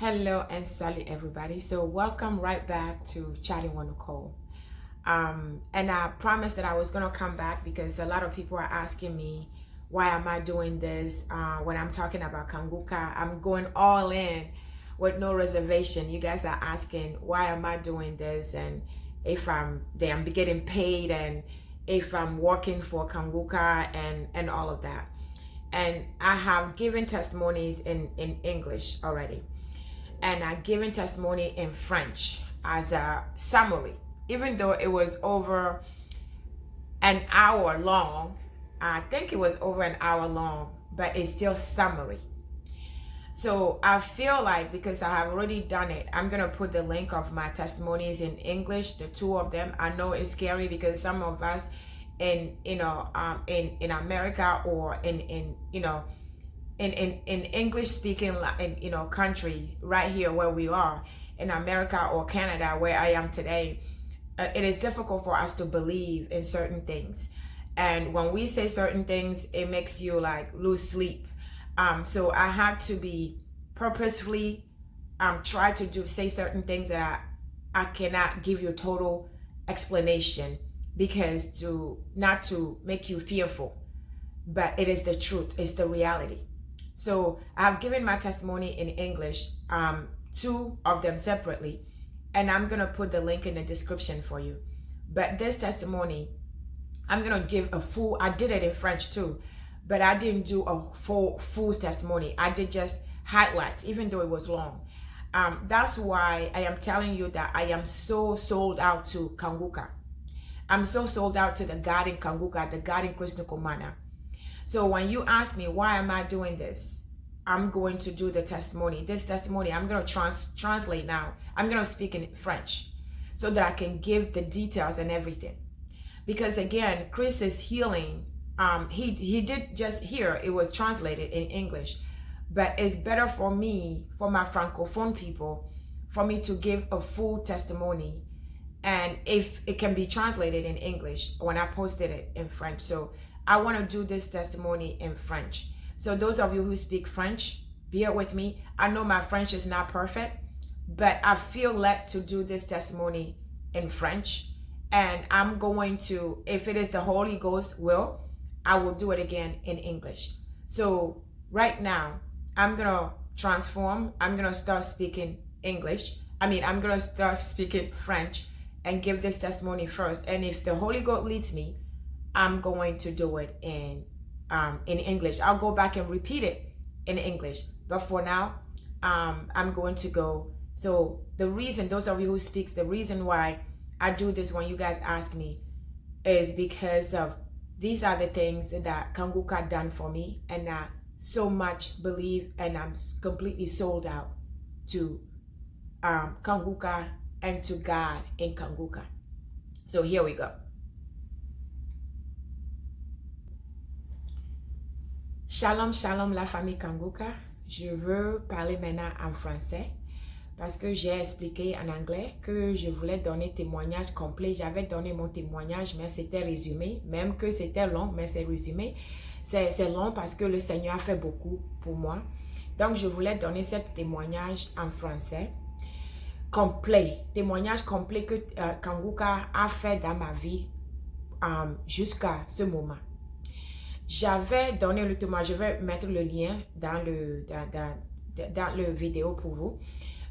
Hello and salut everybody. So welcome right back to Chatting with Nicole. And I promised that I was gonna come back because a lot of people are asking me why am I doing this when I'm talking about Kanguka. I'm going all in with no reservation. You guys are asking why am I doing this and if I'm getting paid and if I'm working for Kanguka and all of that. And I have given testimonies in English already, and I given testimony in French as a summary. Even though it was over an hour long, I think it was over an hour long, but it's still summary. So I feel like because I have already done it, I'm gonna put the link of my testimonies in English, the two of them. I know it's scary because some of us in in America or in English speaking countries right here where we are in America or Canada where I am today, it is difficult for us to believe in certain things, and when we say certain things it makes you like lose sleep. So I had to be purposefully try to say certain things that I cannot give you a total explanation because not to make you fearful, but it is the truth, it's the reality. So I've given my testimony in English, two of them separately, and I'm gonna put the link in the description for you. But this testimony, I'm gonna give a full, I did it in French too, but I didn't do a full testimony. I did just highlights, even though it was long. That's why I am telling you that I am so sold out to Kanguka. I'm so sold out to the God in Kanguka, the God in Krishna Kumana. So when you ask me why am I doing this, I'm going to do the testimony. This testimony, I'm going to translate now. I'm going to speak in French so that I can give the details and everything. Because again, Chris is healing. He did just hear it was translated in English, but it's better for me, for my Francophone people, for me to give a full testimony. And if it can be translated in English when I posted it in French. So I want to do this testimony in French. So those of you who speak French, bear with me. I know my French is not perfect, but I feel led to do this testimony in French. And I'm going to, if it is the Holy Ghost will, I will do it again in English. So right now, I'm going to transform. I'm going to start speaking English. I'm going to start speaking French and give this testimony first. And if the Holy Ghost leads me, I'm going to do it in English. I'll go back and repeat it in English. But for now, I'm going to go. So the reason, those of you who speak, the reason why I do this when you guys ask me is because of these are the things that Kanguka done for me. And I so much believe and I'm completely sold out to Kanguka and to God in Kanguka. So here we go. Shalom, shalom la famille Kanguka. Je veux parler maintenant en français parce que j'ai expliqué en anglais que je voulais donner témoignage complet. J'avais donné mon témoignage, mais c'était résumé. Même que c'était long, mais c'est résumé. C'est long parce que le Seigneur a fait beaucoup pour moi. Donc, je voulais donner ce témoignage en français complet. Témoignage complet que Kanguka a fait dans ma vie jusqu'à ce moment. J'avais donné le témoignage, je vais mettre le lien dans le vidéo pour vous,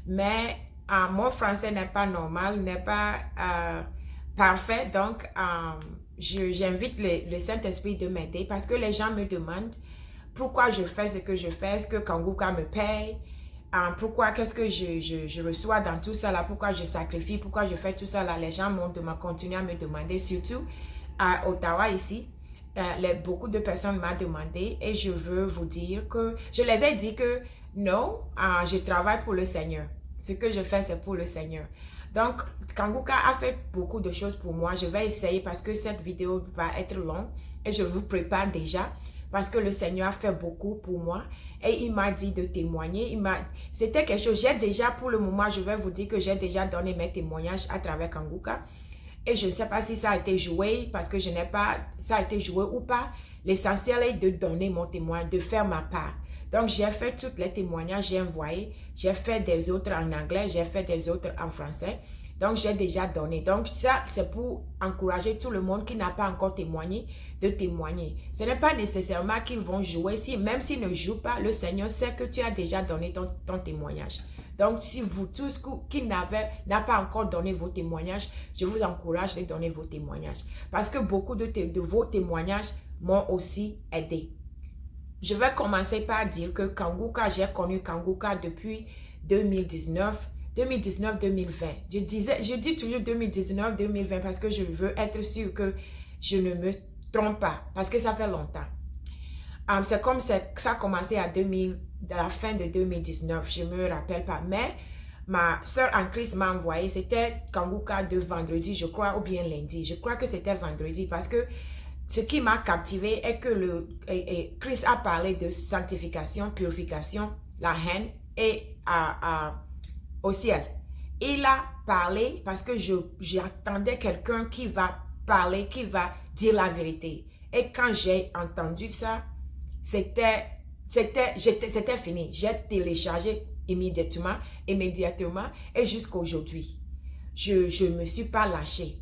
mais mon français n'est pas normal, n'est pas parfait, donc j'invite le Saint-Esprit de m'aider parce que les gens me demandent pourquoi je fais ce que je fais, est-ce que Kanguka me paye, pourquoi, qu'est-ce que je reçois dans tout ça là, pourquoi je sacrifie, pourquoi je fais tout ça là. Les gens continuent à me demander, surtout à Ottawa ici. Beaucoup de personnes m'ont demandé et je veux vous dire que je les ai dit que non, je travaille pour le Seigneur. Ce que je fais, c'est pour le Seigneur. Donc, Kanguka a fait beaucoup de choses pour moi. Je vais essayer parce que cette vidéo va être longue et je vous prépare déjà parce que le Seigneur a fait beaucoup pour moi et il m'a dit de témoigner. C'était quelque chose, j'ai déjà pour le moment, je vais vous dire que j'ai déjà donné mes témoignages à travers Kanguka. Et je ne sais pas si ça a été joué parce que je n'ai pas, ça a été joué ou pas. L'essentiel est de donner mon témoin, de faire ma part. Donc, j'ai fait tous les témoignages, j'ai envoyé. J'ai fait des autres en anglais, j'ai fait des autres en français. Donc, j'ai déjà donné. Donc, ça, c'est pour encourager tout le monde qui n'a pas encore témoigné, de témoigner. Ce n'est pas nécessairement qu'ils vont jouer. Même s'ils ne jouent pas, le Seigneur sait que tu as déjà donné ton témoignage. Donc, si vous tous qui n'avez pas encore donné vos témoignages, je vous encourage de donner vos témoignages. Parce que beaucoup de vos témoignages m'ont aussi aidé. Je vais commencer par dire que Kanguka, j'ai connu Kanguka depuis 2019-2020. Je dis toujours 2019-2020 parce que je veux être sûr que je ne me trompe pas, parce que ça fait longtemps. C'est comme ça a commencé à la fin de 2019, je ne me rappelle pas. Mais ma soeur en Christ m'a envoyé, c'était Kanguka de vendredi, je crois, ou bien lundi. Je crois que c'était vendredi parce que ce qui m'a captivé est que Christ a parlé de sanctification, purification, la haine et au ciel. Il a parlé parce que j'attendais quelqu'un qui va parler, qui va dire la vérité. Et quand j'ai entendu ça, c'était fini. J'ai téléchargé immédiatement et jusqu'à aujourd'hui. Je ne me suis pas lâchée.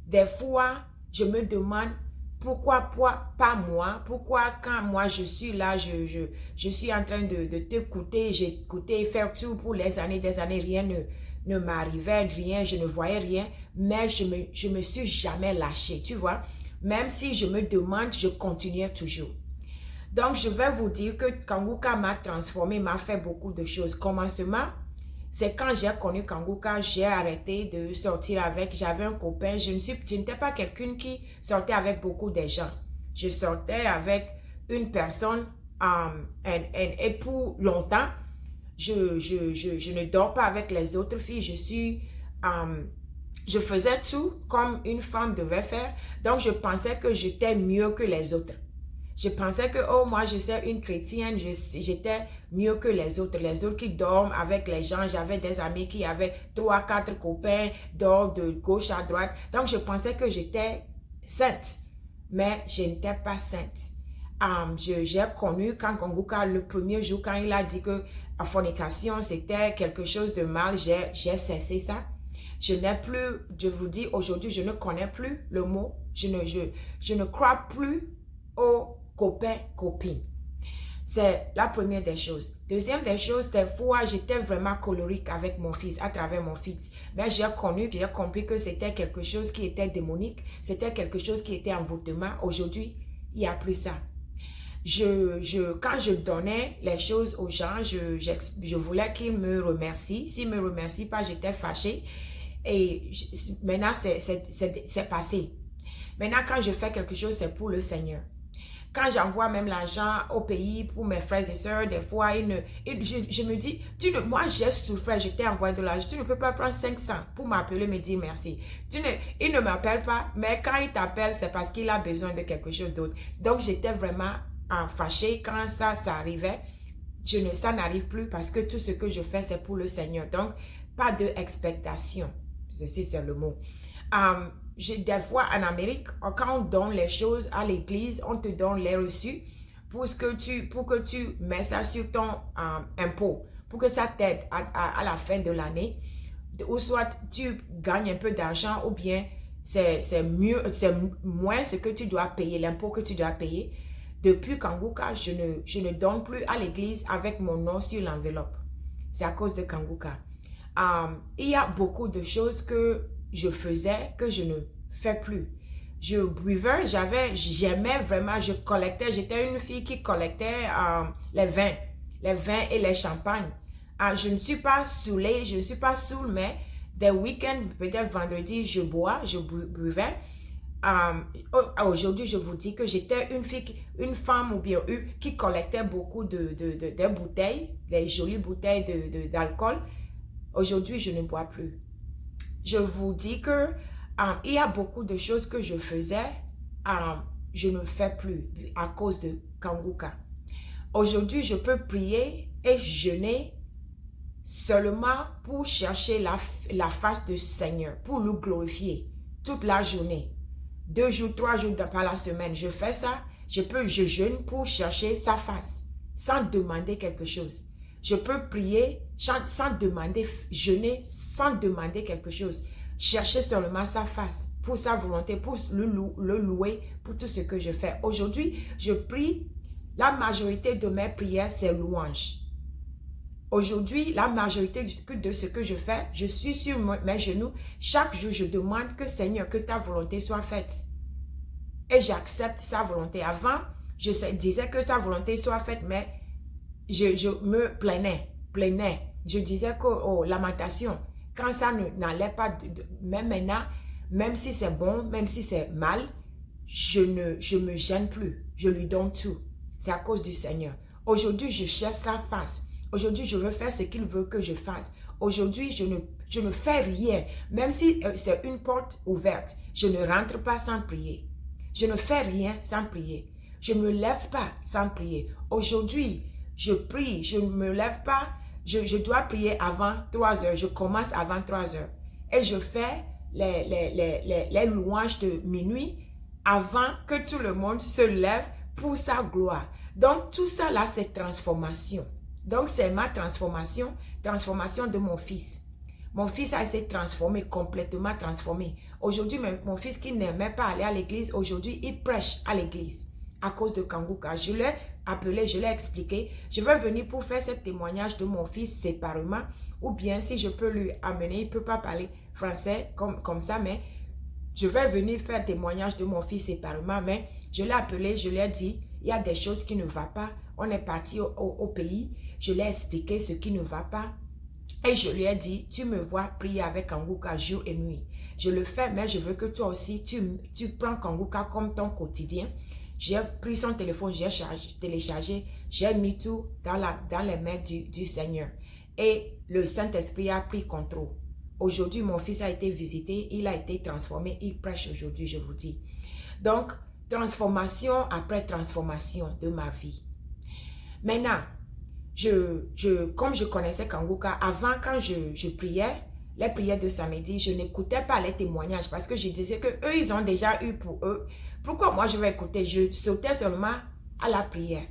Des fois, je me demande pourquoi pas moi? Pourquoi quand moi je suis là, je suis en train de t'écouter, j'écoutais, faire tout pour des années, rien ne m'arrivait, rien, je ne voyais rien, mais je me suis jamais lâchée, tu vois. Même si je me demande, je continuais toujours. Donc, je vais vous dire que Kanguka m'a transformé, m'a fait beaucoup de choses. Commencement, c'est quand j'ai connu Kanguka, j'ai arrêté de sortir avec. J'avais un copain, je n'étais pas quelqu'un qui sortait avec beaucoup de gens. Je sortais avec une personne et pour longtemps, je ne dors pas avec les autres filles. Je faisais tout comme une femme devait faire. Donc, je pensais que j'étais mieux que les autres. Je pensais que, oh, moi, je suis une chrétienne, j'étais mieux que les autres qui dorment avec les gens. J'avais des amis qui avaient 3, 4 copains, dorment de gauche à droite. Donc, je pensais que j'étais sainte, mais je n'étais pas sainte. J'ai connu quand Kanguka, le premier jour, quand il a dit que la fornication, c'était quelque chose de mal, j'ai cessé ça. Je n'ai plus, je vous dis, aujourd'hui, je ne connais plus le mot. Je ne crois plus aux copains, copines. C'est la première des choses. Deuxième des choses, des fois, j'étais vraiment colérique avec mon fils, à travers mon fils. Mais j'ai compris que c'était quelque chose qui était démonique. C'était quelque chose qui était envoûtement. Aujourd'hui, il n'y a plus ça. Quand je donnais les choses aux gens, je voulais qu'ils me remercient. S'ils ne me remercient pas, j'étais fâchée. Et maintenant, c'est passé. Maintenant, quand je fais quelque chose, c'est pour le Seigneur. Quand j'envoie même l'argent au pays pour mes frères et sœurs, des fois, je me dis, moi j'ai souffert, je t'ai envoyé de l'argent, tu ne peux pas prendre 500 pour m'appeler, me dire merci. Il ne m'appelle pas, mais quand il t'appelle, c'est parce qu'il a besoin de quelque chose d'autre. Donc, j'étais vraiment fâchée quand ça arrivait. Ça n'arrive plus parce que tout ce que je fais, c'est pour le Seigneur. Donc, pas d'expectation. Ceci, c'est le mot. Des fois, en Amérique, quand on donne les choses à l'église, on te donne les reçus pour que tu mets ça sur ton impôt, pour que ça t'aide à la fin de l'année. Ou soit tu gagnes un peu d'argent ou bien c'est moins ce que tu dois payer, l'impôt que tu dois payer. Depuis Kanguka, je ne donne plus à l'église avec mon nom sur l'enveloppe. C'est à cause de Kanguka. Il y a beaucoup de choses que je faisais que je ne fais plus. Je buvais, j'aimais vraiment, je collectais, j'étais une fille qui collectait les vins et les champagnes. Je ne suis pas saoulée, je ne suis pas saoule, mais des week-ends, peut-être vendredi, je buvais. Aujourd'hui, je vous dis que j'étais une femme ou bien qui collectait beaucoup de bouteilles, les jolies bouteilles d'alcool. Aujourd'hui, je ne bois plus. Je vous dis que il y a beaucoup de choses que je faisais, je ne fais plus à cause de Kanguka. Aujourd'hui, je peux prier et jeûner seulement pour chercher la face du Seigneur, pour le glorifier toute la journée. 2 jours, 3 jours par la semaine, je fais ça. Je jeûne pour chercher sa face. sans demander quelque chose. Je peux prier sans demander, jeûner sans demander quelque chose. Chercher seulement sa face, pour sa volonté, pour le louer, pour tout ce que je fais. Aujourd'hui, je prie, la majorité de mes prières, c'est louange. Aujourd'hui, la majorité de ce que je fais, je suis sur mes genoux. Chaque jour, je demande que Seigneur, que ta volonté soit faite. Et j'accepte sa volonté. Avant, je disais que sa volonté soit faite, mais je me plaignais. Je disais que, oh, lamentation, quand ça n'allait pas, même maintenant, même si c'est bon, même si c'est mal, je me gêne plus. Je lui donne tout. C'est à cause du Seigneur. Aujourd'hui, je cherche sa face. Aujourd'hui, je veux faire ce qu'il veut que je fasse. Aujourd'hui, je ne fais rien. Même si c'est une porte ouverte, je ne rentre pas sans prier. Je ne fais rien sans prier. Je ne me lève pas sans prier. Aujourd'hui, je prie, je ne me lève pas. Je dois prier avant 3 heures. Je commence avant 3 heures. Et je fais les louanges de minuit avant que tout le monde se lève pour sa gloire. Donc, tout ça là, c'est transformation. Donc, c'est ma transformation de mon fils. Mon fils a été transformé, complètement transformé. Aujourd'hui, mon fils qui n'aimait pas aller à l'église, aujourd'hui, il prêche à l'église à cause de Kanguka. Je l'ai appelé, je l'ai expliqué. Je vais venir pour faire ce témoignage de mon fils séparément. Ou bien, si je peux lui amener, il ne peut pas parler français comme ça, mais je vais venir faire témoignage de mon fils séparément. Mais je l'ai appelé, je lui ai dit, il y a des choses qui ne vont pas. On est parti au pays. Je lui ai expliqué ce qui ne va pas. Et je lui ai dit, tu me vois prier avec Kanguka jour et nuit. Je le fais, mais je veux que toi aussi, tu prends Kanguka comme ton quotidien. J'ai pris son téléphone, j'ai téléchargé, j'ai mis tout dans les mains du Seigneur. Et le Saint-Esprit a pris contrôle. Aujourd'hui, mon fils a été visité, il a été transformé, il prêche aujourd'hui, je vous dis. Donc, transformation après transformation de ma vie. Maintenant, comme je connaissais Kanguka, avant quand je priais, les prières de samedi, je n'écoutais pas les témoignages parce que je disais que eux ils ont déjà eu pour eux. Pourquoi moi je vais écouter? Je sautais seulement à la prière.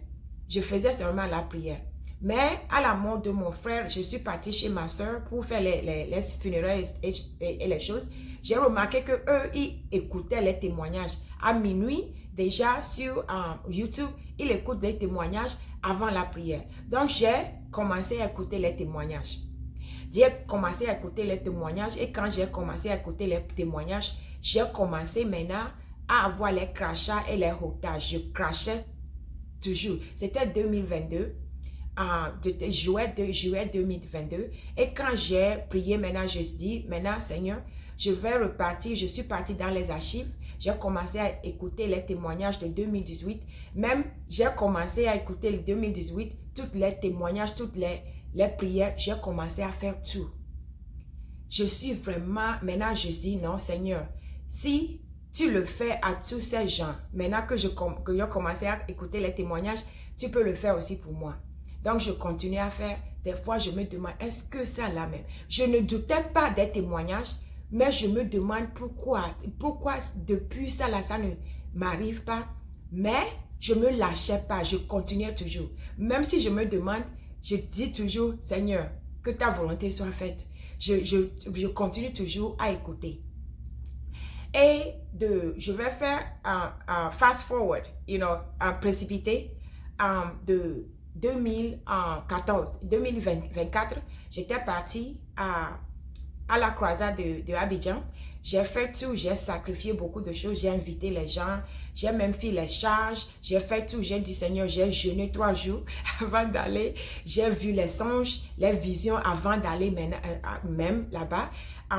Je faisais seulement la prière. Mais à la mort de mon frère, je suis partie chez ma soeur pour faire les funérailles et les choses. J'ai remarqué que eux ils écoutaient les témoignages. À minuit, déjà sur YouTube, ils écoutent les témoignages avant la prière. Donc, j'ai commencé à écouter les témoignages. J'ai commencé à écouter les témoignages et quand j'ai commencé à écouter les témoignages, j'ai commencé maintenant à avoir les crachats et les rotages. Je crachais toujours. C'était 2022, juillet 2022. Et quand j'ai prié, maintenant, je me suis dit, maintenant, Seigneur, je vais repartir. Je suis partie dans les archives. J'ai commencé à écouter les témoignages de 2018. Même, j'ai commencé à écouter le 2018, tous les témoignages, toutes les prières. J'ai commencé à faire tout. Je suis vraiment, maintenant je dis, non Seigneur, si tu le fais à tous ces gens, maintenant que j'ai commencé à écouter les témoignages, tu peux le faire aussi pour moi. Donc, je continue à faire. Des fois, je me demande, est-ce que ça là même? Je ne doutais pas des témoignages, mais je me demande pourquoi depuis ça là, ça ne m'arrive pas. Mais je ne me lâchais pas, je continuais toujours. Même si je me demande, je dis toujours, Seigneur, que ta volonté soit faite. Je continue toujours à écouter. Et je vais faire un fast forward, précipité de 2024. J'étais partie à la croisade de Abidjan. J'ai fait tout, j'ai sacrifié beaucoup de choses, j'ai invité les gens, j'ai même fait les charges, j'ai fait tout, j'ai dit Seigneur, j'ai jeûné 3 jours avant d'aller, j'ai vu les songes, les visions avant d'aller même là-bas.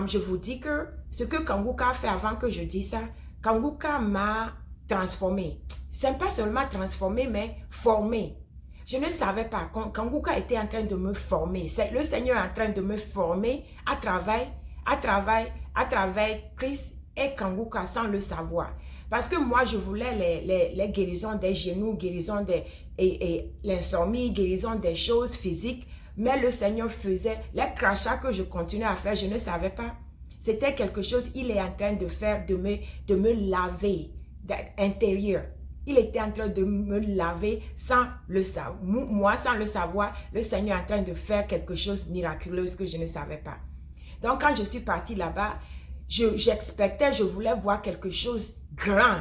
Je vous dis que ce que Kanguka a fait avant que je dise ça, Kanguka m'a transformé. C'est pas seulement transformé, mais formé. Je ne savais pas, Kanguka était en train de me former. C'est le Seigneur est en train de me former à travers Chris et Kanguka sans le savoir. Parce que moi, je voulais les guérisons des genoux, guérisons et l'insomnie, guérison des choses physiques. Mais le Seigneur faisait les crachats que je continuais à faire, je ne savais pas. C'était quelque chose, il est en train de faire, de me laver intérieur. Il était en train de me laver sans le savoir. Moi, sans le savoir, le Seigneur est en train de faire quelque chose de miraculeux que je ne savais pas. Donc, quand je suis partie là-bas, j'expectais, je voulais voir quelque chose de grand,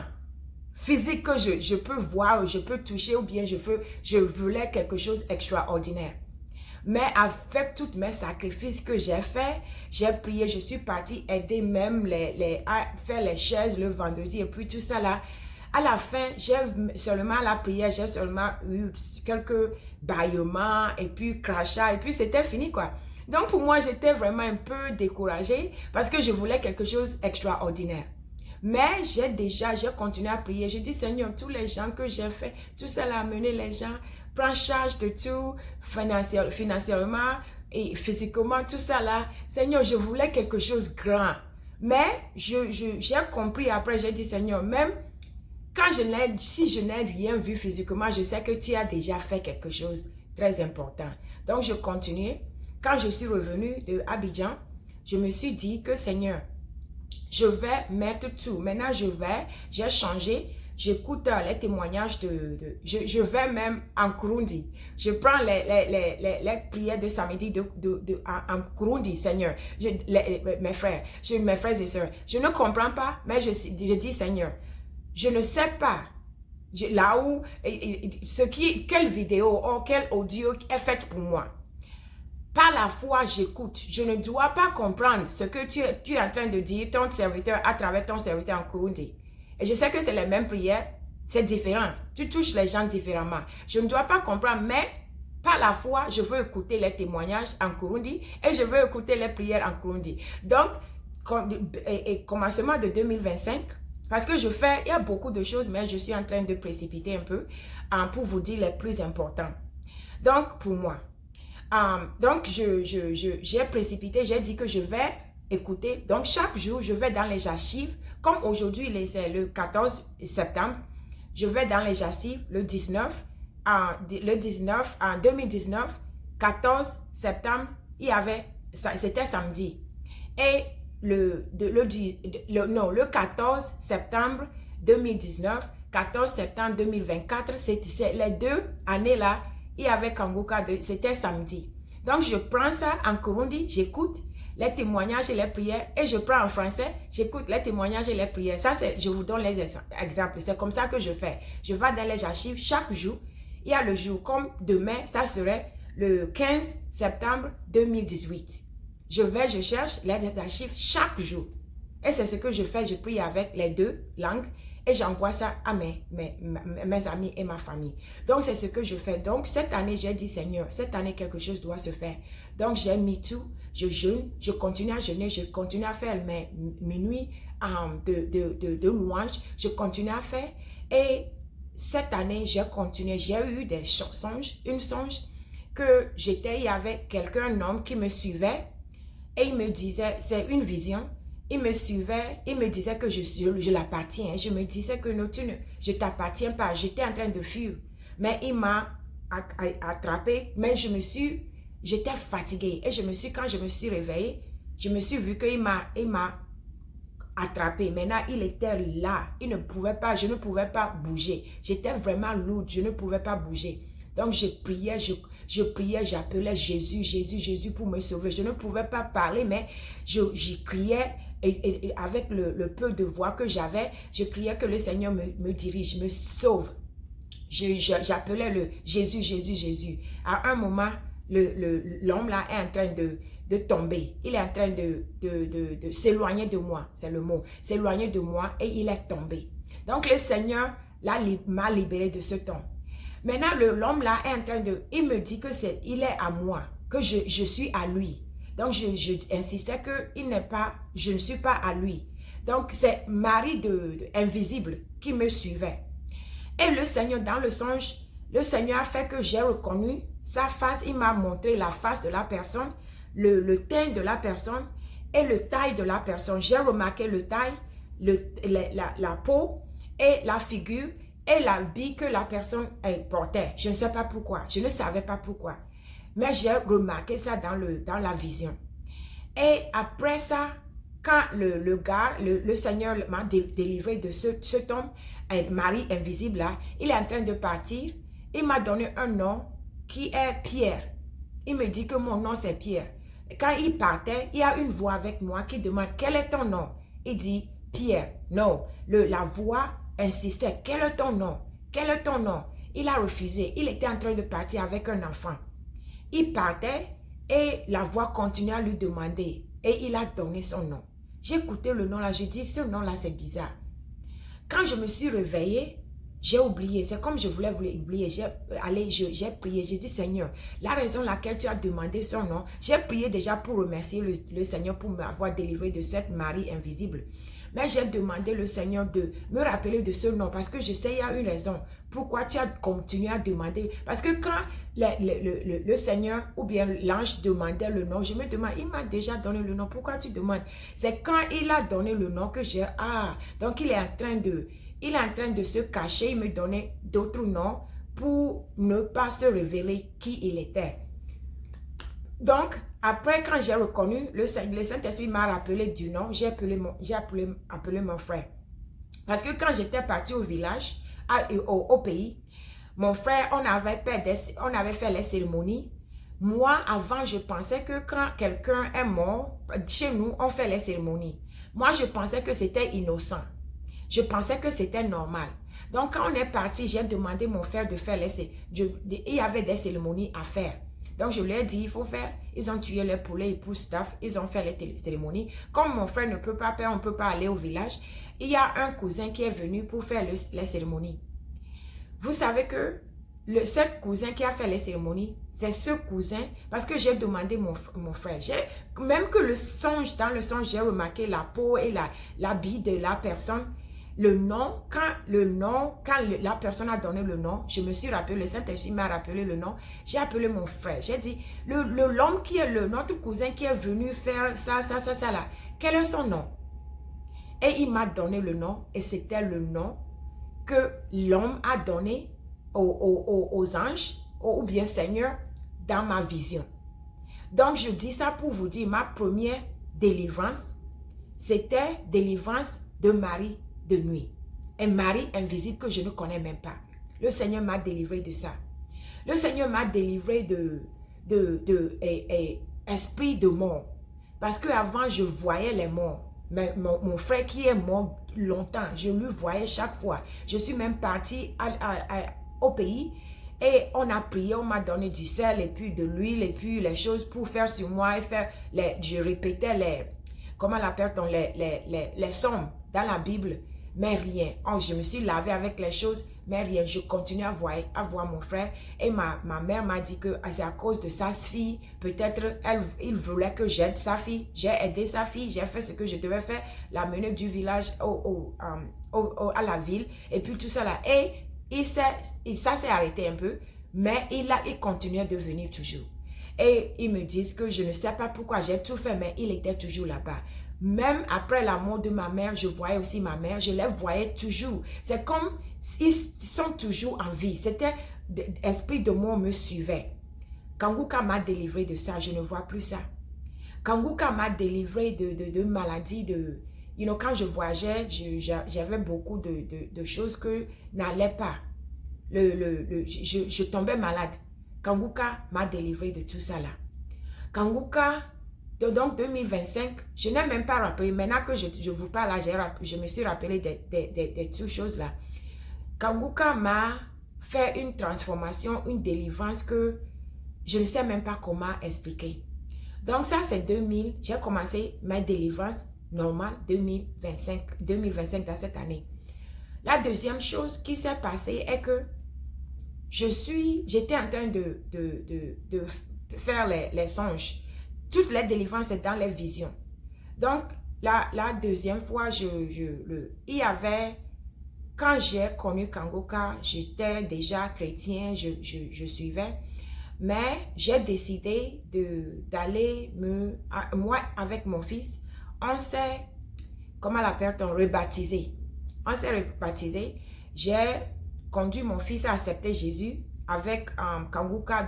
physique que je peux voir, je peux toucher ou bien je voulais quelque chose d'extraordinaire. Mais avec tous mes sacrifices que j'ai faits, j'ai prié, je suis partie aider même à faire les chaises le vendredi et puis tout ça là. À la fin, j'ai seulement à la prière, j'ai seulement eu quelques bâillements et puis crachats et puis c'était fini quoi. Donc pour moi, j'étais vraiment un peu découragée parce que je voulais quelque chose d'extraordinaire. Mais j'ai continué à prier. Je dis Seigneur, tous les gens que j'ai fait, tout ça là, amener les gens, prends charge de tout, financièrement et physiquement, tout ça là. Seigneur, je voulais quelque chose de grand. Mais j'ai compris après, j'ai dit Seigneur, même quand si je n'ai rien vu physiquement, je sais que tu as déjà fait quelque chose de très important. Donc, je continuais. Quand je suis revenue de Abidjan, je me suis dit que Seigneur, je vais mettre tout. Maintenant, j'ai changé. J'écoute les témoignages je vais même en Kurundi. Je prends les prières de samedi en Kurundi, Seigneur. Mes frères et sœurs, je ne comprends pas, mais je dis, Seigneur, je ne sais pas là où, quelle vidéo ou quel audio est faite pour moi. Par la foi, j'écoute. Je ne dois pas comprendre ce que tu es en train de dire, ton serviteur, à travers ton serviteur en Kurundi. Et je sais que c'est les mêmes prières, c'est différent. Tu touches les gens différemment. Je ne dois pas comprendre, mais par la foi, je veux écouter les témoignages en Kurundi et je veux écouter les prières en Kurundi. Donc, commencement de 2025, parce que il y a beaucoup de choses, mais je suis en train de précipiter un peu pour vous dire les plus importants. Donc, pour moi, donc j'ai précipité, j'ai dit que je vais écouter. Donc, chaque jour, je vais dans les archives. Comme aujourd'hui, c'est le 14 septembre, je vais dans les archives le 19 en 2019, 14 septembre, c'était samedi. Et le 14 septembre 2019, 14 septembre 2024, c'est les 2 années-là, il y avait Kanguka, c'était samedi. Donc, je prends ça en Kurundi, j'écoute les témoignages et les prières, et je prends en français, j'écoute les témoignages et les prières. Ça, je vous donne les exemples. C'est comme ça que je fais. Je vais dans les archives chaque jour. Il y a le jour, comme demain, ça serait le 15 septembre 2018. Je cherche les archives chaque jour. Et c'est ce que je fais, je prie avec les 2 langues et j'envoie ça à mes amis et ma famille. Donc, c'est ce que je fais. Donc, cette année, j'ai dit, Seigneur, cette année, quelque chose doit se faire. Donc, j'ai mis tout, je jeûne, je continue à jeûner, je continue à faire mes nuits de louange, je continue à faire. Et cette année, j'ai continué, j'ai eu des songe que il y avait un homme qui me suivait et il me disait, c'est une vision. Il me suivait, il me disait que je l'appartiens. Je me disais que non, je ne t'appartiens pas. J'étais en train de fuir. Mais il m'a attrapé. Mais j'étais fatiguée. Et quand je me suis réveillée, je me suis vu qu'il m'a attrapé. Maintenant, il était là. Je ne pouvais pas bouger. J'étais vraiment lourde. Je ne pouvais pas bouger. Donc, je priais, j'appelais Jésus, Jésus, Jésus pour me sauver. Je ne pouvais pas parler, mais j'y criais. Et avec le peu de voix que j'avais, je priais que le Seigneur me dirige, me sauve. J'appelais le Jésus, Jésus, Jésus. À un moment, l'homme là est en train de tomber. Il est en train de s'éloigner de moi, c'est le mot. S'éloigner de moi et il est tombé. Donc le Seigneur m'a libéré de ce temps. Maintenant, l'homme là est en train il me dit que il est à moi, que je suis à lui. Donc, insistais que je ne suis pas à lui. Donc, c'est Marie invisible qui me suivait. Et le Seigneur, dans le songe, le Seigneur a fait que j'ai reconnu sa face. Il m'a montré la face de la personne, le teint de la personne et le taille de la personne. J'ai remarqué le taille, la peau et la figure et l'habit que la personne portait. Je ne sais pas pourquoi. Je ne savais pas pourquoi. Mais j'ai remarqué ça dans la vision. Et après ça, quand le gars, le Seigneur m'a délivré de cet homme, un mari invisible là, il est en train de partir, il m'a donné un nom qui est Pierre. Il me dit que mon nom c'est Pierre. Quand il partait, il y a une voix avec moi qui demande quel est ton nom? Il dit Pierre. Non, la voix insistait, quel est ton nom? Quel est ton nom? Il a refusé, il était en train de partir avec un enfant. Il partait et la voix continuait à lui demander et il a donné son nom. J'ai écouté le nom là, j'ai dit ce nom là c'est bizarre. Quand je me suis réveillée, j'ai oublié, c'est comme je voulais oublier, j'ai prié, j'ai dit Seigneur, la raison laquelle tu as demandé son nom, j'ai prié déjà pour remercier le Seigneur pour m'avoir délivré de cette Marie invisible. Mais j'ai demandé le Seigneur de me rappeler de ce nom parce que je sais il y a une raison. Pourquoi tu as continué à demander? Parce que quand le Seigneur ou bien l'ange demandait le nom, je me demande, il m'a déjà donné le nom, pourquoi tu demandes? C'est quand il a donné le nom que j'ai, donc il est en train de se cacher, il me donnait d'autres noms pour ne pas se révéler qui il était. Donc, après, quand j'ai reconnu, le Saint-Esprit m'a rappelé du nom, j'ai appelé mon frère. Parce que quand j'étais partie au village, au pays, mon frère, on avait fait les cérémonies. Moi, avant, je pensais que quand quelqu'un est mort, chez nous, on fait les cérémonies. Moi, je pensais que c'était innocent. Je pensais que c'était normal. Donc, quand on est parti, j'ai demandé à mon frère de faire il y avait des cérémonies à faire. Donc, je leur ai dit, il faut faire. Ils ont tué les poulets et pour staff. Ils ont fait les cérémonies. Comme mon frère ne peut pas faire, on ne peut pas aller au village. Il y a un cousin qui est venu pour faire les cérémonies. Vous savez que ce cousin qui a fait les cérémonies, c'est ce cousin, parce que j'ai demandé mon frère. Même que dans le songe, j'ai remarqué la peau et l'habit de la personne. Le nom, quand la personne a donné le nom, je me suis rappelé, le Saint-Esprit m'a rappelé le nom, j'ai appelé mon frère. J'ai dit, l'homme qui est notre cousin qui est venu faire ça là, quel est son nom? Et il m'a donné le nom, et c'était le nom que l'homme a donné aux anges, ou bien Seigneur, dans ma vision. Donc, je dis ça pour vous dire, ma première délivrance, c'était délivrance de Marie de nuit. Un mari invisible que je ne connais même pas. Le Seigneur m'a délivré de ça. Le Seigneur m'a délivré esprit de mort. Parce qu'avant, je voyais les morts. Mais mon frère qui est mort longtemps, je lui voyais chaque fois. Je suis même partie au pays et on a prié, on m'a donné du sel et puis de l'huile et puis les choses pour faire sur moi et faire je répétais comment l'appelle-t-on, les sommes dans la Bible. Mais rien. Oh, je me suis lavé avec les choses, mais rien. Je continue à voir mon frère. Et ma mère m'a dit que c'est à cause de sa fille. Peut-être il voulait que j'aide sa fille. J'ai aidé sa fille. J'ai fait ce que je devais faire. L'amener du village à la ville. Et puis tout ça là. Et ça s'est arrêté un peu. Mais il continuait de venir toujours. Et ils me disent que je ne sais pas pourquoi j'ai tout fait, mais il était toujours là-bas. Même après la mort de ma mère, je voyais aussi ma mère, je les voyais toujours. C'est comme ils sont toujours en vie. C'était l'esprit de mort me suivait. Kanguka m'a délivré de ça, je ne vois plus ça. Kanguka m'a délivré de maladies, quand je voyageais, j'avais beaucoup de choses que n'allaient pas. Je tombais malade. Kanguka m'a délivré de tout ça là. Kanguka, donc 2025, je n'ai même pas rappelé. Maintenant que je vous parle là, je me suis rappelé des toutes choses là. Kanguka m'a fait une transformation, une délivrance que je ne sais même pas comment expliquer. Donc ça c'est 2000, j'ai commencé ma délivrance normale 2025 dans cette année. La deuxième chose qui s'est passée est que j'étais en train de faire les songes. Toutes les délivrances, c'est dans les visions. Donc, la deuxième fois, quand j'ai connu Kanguka, j'étais déjà chrétien, je suivais. Mais j'ai décidé d'aller moi, avec mon fils, on s'est, comment l'appelle-t-on, rebaptisé. On s'est rebaptisé. J'ai conduit mon fils à accepter Jésus avec Kanguka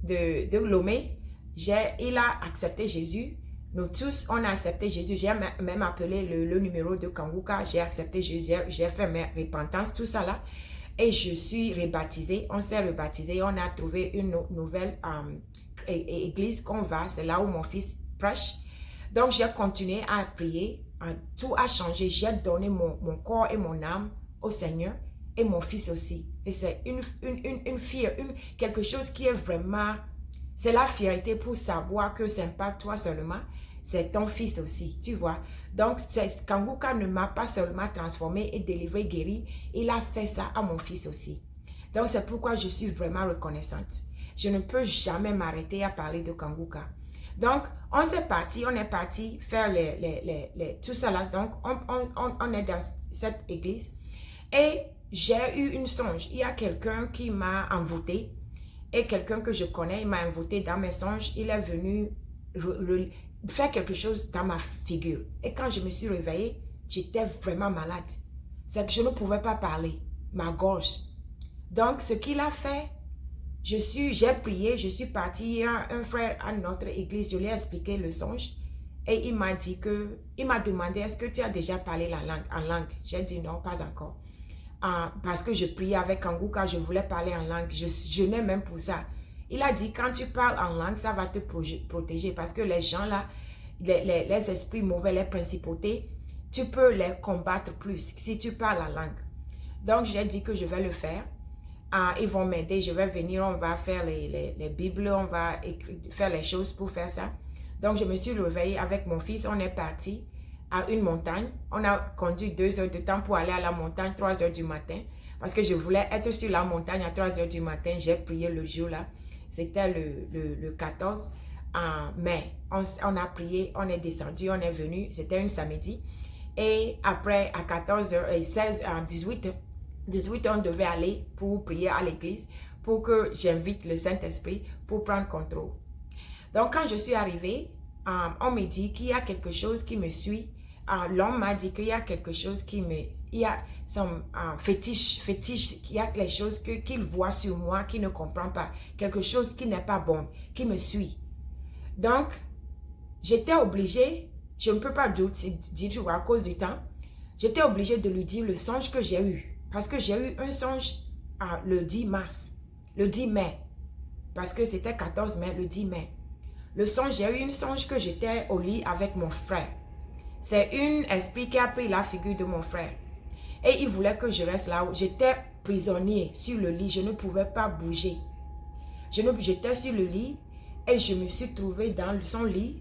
de Lomé. Il a accepté Jésus Nous tous, on a accepté Jésus. J'ai même appelé le numéro de Kanguka. J'ai accepté Jésus. J'ai fait mes repentances, tout ça là. Et je suis rebaptisée. On s'est rebaptisé. On a trouvé une nouvelle église qu'on va. C'est là où mon fils prêche. Donc, j'ai continué à prier. Tout a changé. J'ai donné mon corps et mon âme au Seigneur. Et mon fils aussi. Et c'est quelque chose qui est vraiment... C'est la fierté pour savoir que ce n'est pas toi seulement, c'est ton fils aussi, tu vois. Donc, Kanguka ne m'a pas seulement transformé et délivré, guéri, il a fait ça à mon fils aussi. Donc, c'est pourquoi je suis vraiment reconnaissante. Je ne peux jamais m'arrêter à parler de Kanguka. Donc, on est parti faire tout ça là. Donc, on est dans cette église et j'ai eu une songe. Il y a quelqu'un qui m'a envoûté. Et quelqu'un que je connais, il m'a invité dans mes songes. Il est venu faire quelque chose dans ma figure. Et quand je me suis réveillée, j'étais vraiment malade. C'est que je ne pouvais pas parler, ma gorge. Donc, ce qu'il a fait, j'ai prié, je suis partie. Il y a un frère à notre église, je lui ai expliqué le songe. Et il m'a demandé, est-ce que tu as déjà parlé en langue? J'ai dit non, pas encore. Parce que je priais avec Kanguka, je voulais parler en langue, je jeûnais même pour ça. Il a dit, quand tu parles en langue, ça va te protéger parce que les gens là, les esprits mauvais, les principautés, tu peux les combattre plus si tu parles en langue. Donc, j'ai dit que je vais le faire. Ils vont m'aider, je vais venir, on va faire les Bibles, on va faire les choses pour faire ça. Donc, je me suis réveillée avec mon fils, on est parti à une montagne. On a conduit 2 heures de temps pour aller à la montagne, 3 heures du matin. Parce que je voulais être sur la montagne à 3 heures du matin. J'ai prié le jour là. C'était le 14 mai. On a prié, on est descendu, on est venu. C'était un samedi. Et après, à 14h, 16, 18h, on devait aller pour prier à l'église pour que j'invite le Saint-Esprit pour prendre contrôle. Donc, quand je suis arrivée, on me dit qu'il y a quelque chose qui me suit. L'homme m'a dit qu'il y a quelque chose il y a son fétiche, il y a les choses qu'il voit sur moi, qu'il ne comprend pas. Quelque chose qui n'est pas bon, qui me suit. Donc, j'étais obligée, je ne peux pas dire à cause du temps, j'étais obligée de lui dire le songe que j'ai eu. Parce que j'ai eu un songe le 10 mars, le 10 mai. Parce que c'était 14 mai, le 10 mai. Le songe, j'ai eu une songe que j'étais au lit avec mon frère. C'est un esprit qui a pris la figure de mon frère. Et il voulait que je reste là où j'étais prisonnier sur le lit. Je ne pouvais pas bouger. J'étais sur le lit et je me suis trouvée dans son lit.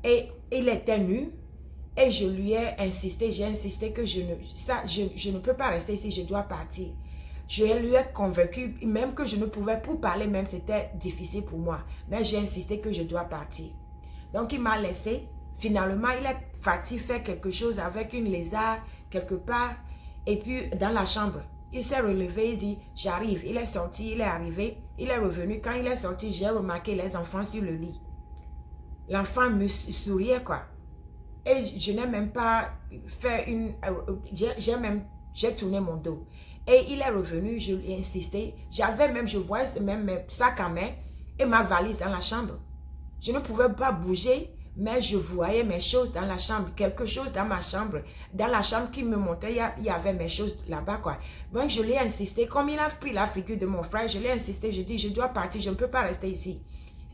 Et il était nu. Et je lui ai insisté, j'ai insisté que je ne peux pas rester ici, je dois partir. Je lui ai convaincu, même que je ne pouvais plus parler, même c'était difficile pour moi. Mais j'ai insisté que je dois partir. Donc il m'a laissé. Finalement, il est parti faire quelque chose avec une lézard quelque part. Et puis dans la chambre, il s'est relevé, il dit, j'arrive. Il est sorti, il est arrivé, il est revenu. Quand il est sorti, j'ai remarqué les enfants sur le lit. L'enfant me souriait quoi. Et je n'ai même pas fait j'ai tourné mon dos. Et il est revenu, je lui ai insisté. Je voyais même mes sacs à main et ma valise dans la chambre. Je ne pouvais pas bouger, mais je voyais mes choses dans la chambre. Quelque chose dans ma chambre, dans la chambre qui me montrait, il y avait mes choses là-bas quoi. Donc je lui ai insisté, comme il a pris la figure de mon frère, je lui ai insisté, je dis, je dois partir, je ne peux pas rester ici.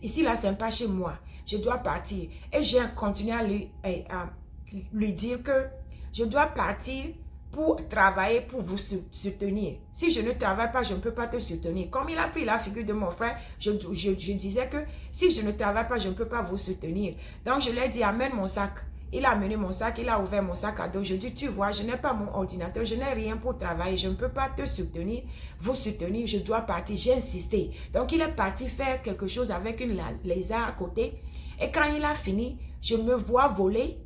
Ici là, c'est pas chez moi. Je dois partir. Et j'ai continué à lui dire que je dois partir pour travailler, pour vous soutenir. Si je ne travaille pas, je ne peux pas te soutenir. Comme il a pris la figure de mon frère, je disais que si je ne travaille pas, je ne peux pas vous soutenir. Donc je lui ai dit, amène mon sac. Il a amené mon sac, il a ouvert mon sac à dos. Je dis, tu vois, je n'ai pas mon ordinateur, je n'ai rien pour travailler, je ne peux pas te soutenir, vous soutenir, je dois partir. J'ai insisté. Donc, il est parti faire quelque chose avec une lézard à côté. Et quand il a fini, je me vois voler.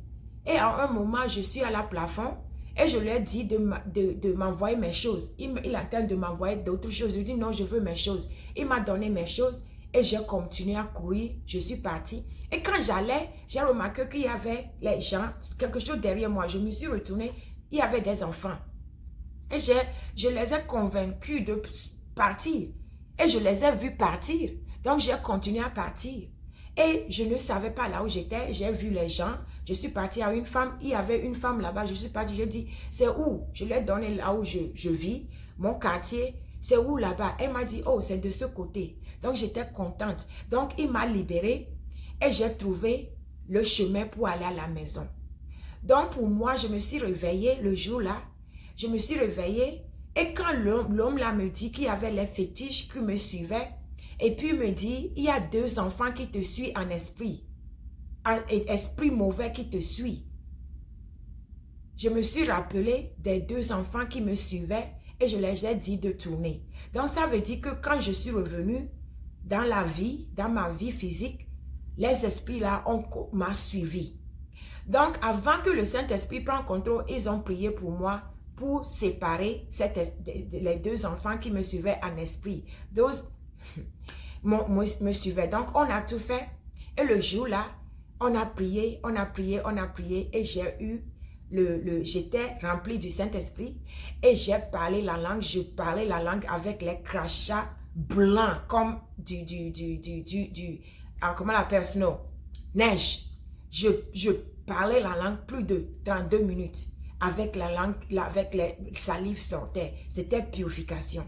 Et à un moment, je suis à la plafond. Et je lui ai dit de m'envoyer mes choses. Il attend de m'envoyer d'autres choses. Je lui ai dit, non, je veux mes choses. Il m'a donné mes choses. Et j'ai continué à courir. Je suis partie. Et quand j'allais, j'ai remarqué qu'il y avait les gens, quelque chose derrière moi. Je me suis retournée, il y avait des enfants. Et je les ai convaincus de partir. Et je les ai vus partir. Donc, j'ai continué à partir. Et je ne savais pas là où j'étais. J'ai vu les gens. Je suis partie à une femme. Il y avait une femme là-bas. Je suis partie. Je dis, c'est où? Je lui ai donné là où je vis. Mon quartier. C'est où là-bas? Elle m'a dit, oh, c'est de ce côté. Donc, j'étais contente. Donc, il m'a libérée. Et j'ai trouvé le chemin pour aller à la maison. Donc, pour moi, je me suis réveillée le jour-là. Je me suis réveillée. Et quand l'homme là me dit qu'il y avait les fétiches qui me suivaient, et puis il me dit, il y a 2 enfants qui te suivent en esprit. Un esprit mauvais qui te suit. Je me suis rappelé des 2 enfants qui me suivaient et je les ai dit de tourner. Donc ça veut dire que quand je suis revenue dans la vie, dans ma vie physique, les esprits là m'ont suivi. Donc avant que le Saint-Esprit prenne contrôle, ils ont prié pour moi pour séparer les 2 enfants qui me suivaient en esprit. Me suivaient. Donc, on a tout fait. Et le jour-là, on a prié, on a prié, on a prié. Et j'ai eu j'étais remplie du Saint-Esprit. Et j'ai parlé la langue. Je parlais la langue avec les crachats blancs, comme comment on appelle snow? Neige. Je parlais la langue plus de 32 minutes. Avec la langue, avec les salives sortaient. C'était purification.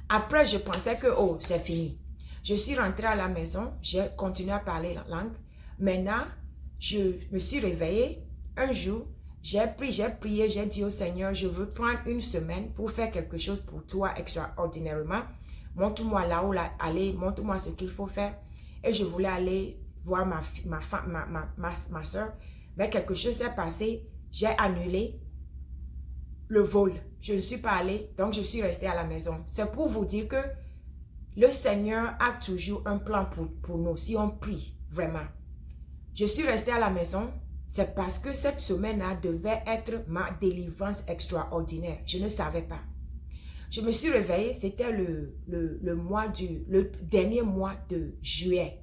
Après, je pensais que, oh, c'est fini. Je suis rentrée à la maison, j'ai continué à parler la langue. Maintenant, je me suis réveillée. Un jour, j'ai prié, j'ai dit au Seigneur, je veux prendre une semaine pour faire quelque chose pour toi extraordinairement. Montre-moi là où aller, montre-moi ce qu'il faut faire. Et je voulais aller voir ma soeur. Mais quelque chose s'est passé. J'ai annulé le vol. Je ne suis pas allée, donc je suis restée à la maison. C'est pour vous dire que le Seigneur a toujours un plan pour nous, si on prie, vraiment. Je suis restée à la maison, c'est parce que cette semaine-là devait être ma délivrance extraordinaire. Je ne savais pas. Je me suis réveillée, c'était le dernier mois de juillet.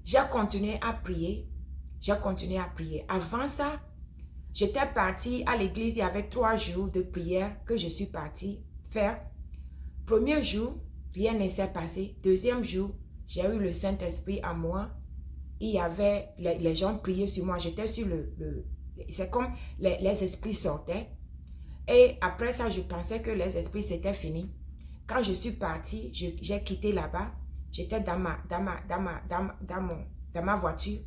J'ai continué à prier. Avant ça, j'étais partie à l'église, il y avait 3 jours de prière que je suis partie faire. Premier jour, rien ne s'est passé. Deuxième jour, j'ai eu le Saint-Esprit à moi. Il y avait, les gens priaient sur moi. J'étais sur c'est comme les esprits sortaient. Et après ça, je pensais que les esprits c'était fini. Quand je suis partie, j'ai quitté là-bas. J'étais dans ma voiture.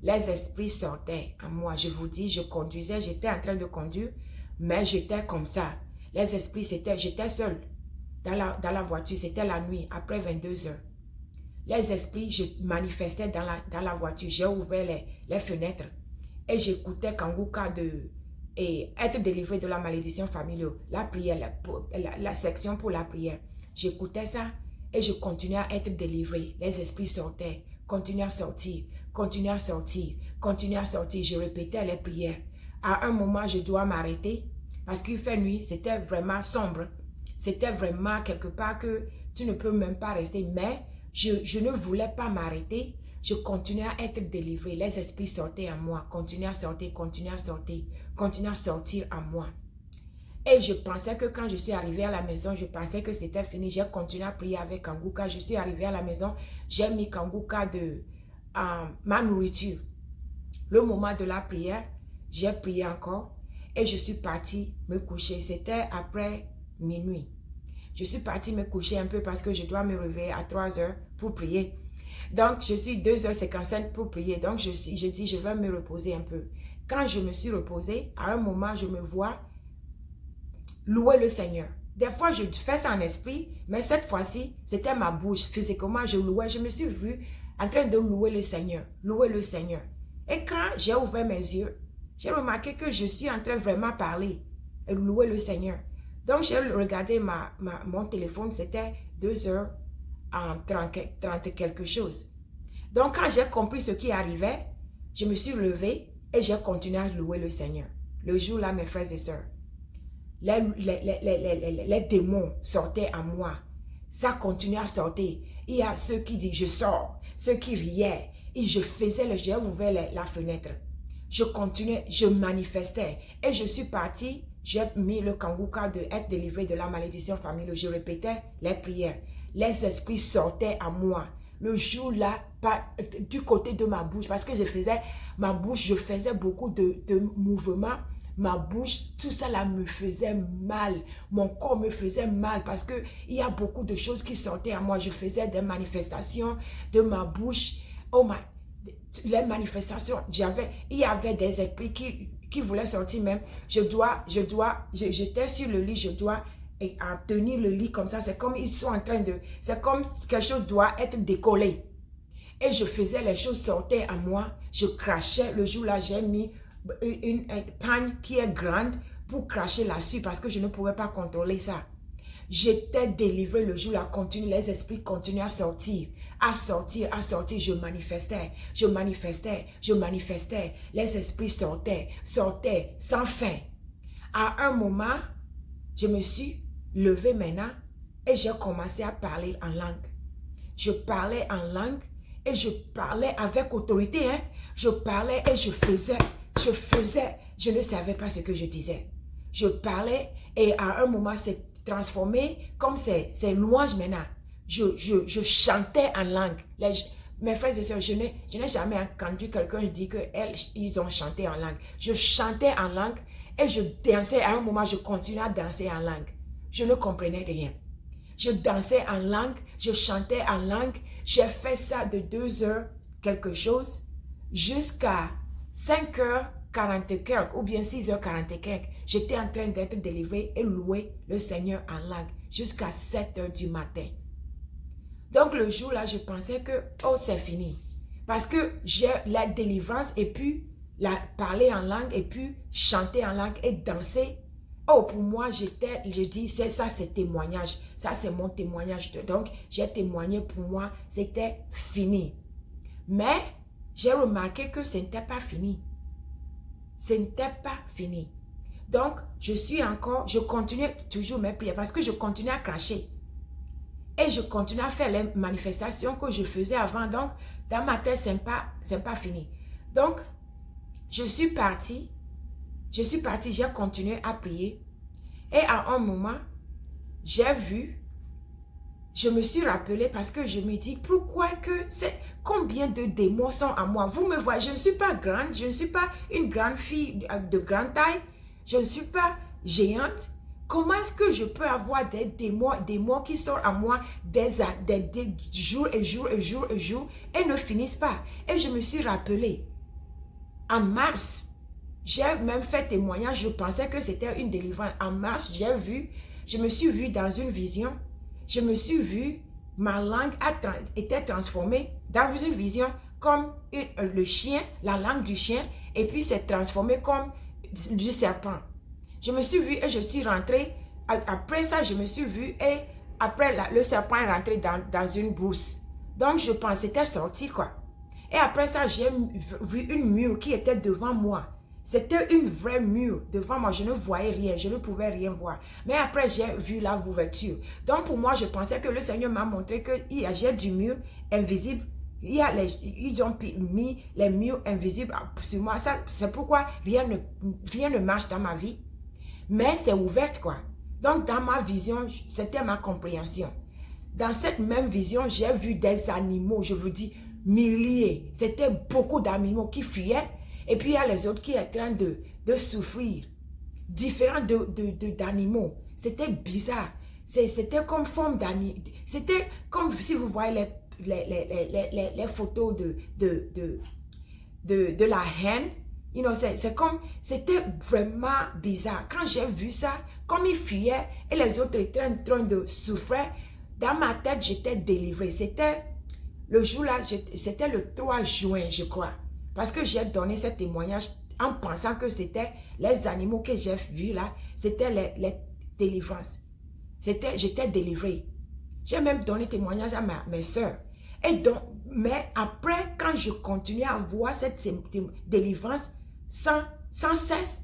Les esprits sortaient à moi. Je vous dis, je conduisais, j'étais en train de conduire, mais j'étais comme ça. Les esprits, j'étais seule dans la voiture. C'était la nuit, après 22 heures. Les esprits, je manifestais dans la voiture. J'ai ouvert les fenêtres et j'écoutais Kanguka et être délivré de la malédiction familiale. La prière, la section pour la prière. J'écoutais ça et je continuais à être délivré. Les esprits sortaient, continuaient à sortir. Continuer à sortir, continuer à sortir. Je répétais les prières. À un moment, je dois m'arrêter parce qu'il fait nuit. C'était vraiment sombre. C'était vraiment quelque part que tu ne peux même pas rester. Mais je ne voulais pas m'arrêter. Je continuais à être délivré. Les esprits sortaient à moi. Continuer à sortir, continuer à sortir. Continuer à sortir à moi. Et je pensais que quand je suis arrivée à la maison, je pensais que c'était fini. J'ai continué à prier avec Kanguka. Je suis arrivée à la maison. J'ai mis Kanguka ma nourriture. Le moment de la prière, j'ai prié encore et je suis partie me coucher. C'était après minuit. Je suis partie me coucher un peu parce que je dois me réveiller à 3 heures pour prier. Donc, je suis 2h55 pour prier. Donc, je dis, je vais me reposer un peu. Quand je me suis reposée, à un moment, je me vois louer le Seigneur. Des fois, je fais ça en esprit, mais cette fois-ci, c'était ma bouche. Physiquement, je louais. Je me suis vue en train de louer le Seigneur. Louer le Seigneur. Et quand j'ai ouvert mes yeux, j'ai remarqué que je suis en train de vraiment parler et louer le Seigneur. Donc, j'ai regardé mon téléphone, c'était 2h30 quelque chose. Donc, quand j'ai compris ce qui arrivait, je me suis levée et j'ai continué à louer le Seigneur. Le jour-là, mes frères et sœurs, les démons sortaient à moi. Ça continuait à sortir. Il y a ceux qui disent, je sors. Ceux qui riaient. Et j'ai ouvert la fenêtre. Je continuais, je manifestais. Et je suis partie, j'ai mis le Kanguka de être délivré de la malédiction familiale. Je répétais les prières. Les esprits sortaient à moi. le jour-là, du côté de ma bouche, parce que je faisais beaucoup de mouvements. Ma bouche, tout ça là me faisait mal. Mon corps me faisait mal parce que il y a beaucoup de choses qui sortaient à moi. Je faisais des manifestations de ma bouche. Oh my, les manifestations, il y avait des esprits qui voulaient sortir même. J'étais sur le lit, je dois tenir le lit comme ça. C'est comme ils sont en train de, c'est comme quelque chose doit être décollé. Et je faisais, les choses sortaient à moi. Je crachais. Le jour-là, j'ai mis une pagne qui est grande pour cracher là-dessus parce que je ne pouvais pas contrôler ça. J'étais délivrée le jour-là, les esprits continuaient à sortir, à sortir, à sortir. Je manifestais, je manifestais, je manifestais. Les esprits sortaient, sortaient sans fin. À un moment, je me suis levée maintenant et j'ai commencé à parler en langue. Je parlais en langue et je parlais avec autorité. Hein? Je parlais et je faisais. Je ne savais pas ce que je disais. Je parlais et à un moment, c'est transformé comme c'est louange maintenant. Je chantais en langue. Mes frères et sœurs, je n'ai jamais entendu quelqu'un dire qu'ils ont chanté en langue. Je chantais en langue et je dansais. À un moment, je continuais à danser en langue. Je ne comprenais rien. Je dansais en langue, je chantais en langue. J'ai fait ça de 2 heures quelque chose jusqu'à 5h40 ou bien 6h40. J'étais en train d'être délivré et louer le Seigneur en langue jusqu'à 7h du matin. Donc le jour-là, je pensais que, oh, c'est fini. Parce que j'ai la délivrance et puis parler en langue et puis chanter en langue et danser. Oh, pour moi, je dis, ça c'est témoignage. Ça c'est mon témoignage. Donc, j'ai témoigné pour moi, c'était fini. Mais, j'ai remarqué que ce n'était pas fini. Ce n'était pas fini. Donc, je continue toujours mes prières parce que je continue à cracher. Et je continue à faire les manifestations que je faisais avant. Donc, dans ma tête, ce n'est pas fini. Donc, je suis partie, j'ai continué à prier. Et à un moment, je me suis rappelé parce que je me dis, pourquoi combien de démons sont en moi? Vous me voyez, je ne suis pas grande, je ne suis pas une grande fille de grande taille, je ne suis pas géante. Comment est-ce que je peux avoir des démons qui sortent en moi des jours et jours et jours et jours et ne finissent pas? Et je me suis rappelé, en mars, j'ai même fait témoignage, je pensais que c'était une délivrance. En mars, je me suis vue dans une vision. Je me suis vue, ma langue était transformée dans une vision comme le chien, la langue du chien, et puis c'est transformé comme du serpent. Je me suis vue et je suis rentrée. Après ça, je me suis vue et après le serpent est rentré dans une brousse. Donc je pensais que c'était sorti quoi. Et après ça, j'ai vu une mur qui était devant moi. C'était une vraie mur devant moi. Je ne voyais rien. Je ne pouvais rien voir. Mais après, j'ai vu l'ouverture. Donc, pour moi, je pensais que le Seigneur m'a montré que j'ai du mur invisible. Ils ont mis les murs invisibles sur moi. C'est pourquoi rien ne marche dans ma vie. Mais c'est ouvert, quoi. Donc, dans ma vision, c'était ma compréhension. Dans cette même vision, j'ai vu des animaux, je vous dis, milliers. C'était beaucoup d'animaux qui fuyaient. Et puis, il y a les autres qui étaient en train de souffrir. Différents d'animaux. C'était bizarre. C'était comme forme d'animaux. C'était comme si vous voyez les photos de la haine. You know, c'est comme, c'était vraiment bizarre. Quand j'ai vu ça, comme ils fuyaient et les autres étaient en train de souffrir, dans ma tête, j'étais délivrée. C'était le jour-là, c'était le 3 juin, je crois. Parce que j'ai donné ce témoignage en pensant que c'était les animaux que j'ai vus là, c'était les délivrances. J'étais délivrée. J'ai même donné témoignage à mes soeurs. Et donc, mais après, quand je continuais à voir cette délivrance sans cesse,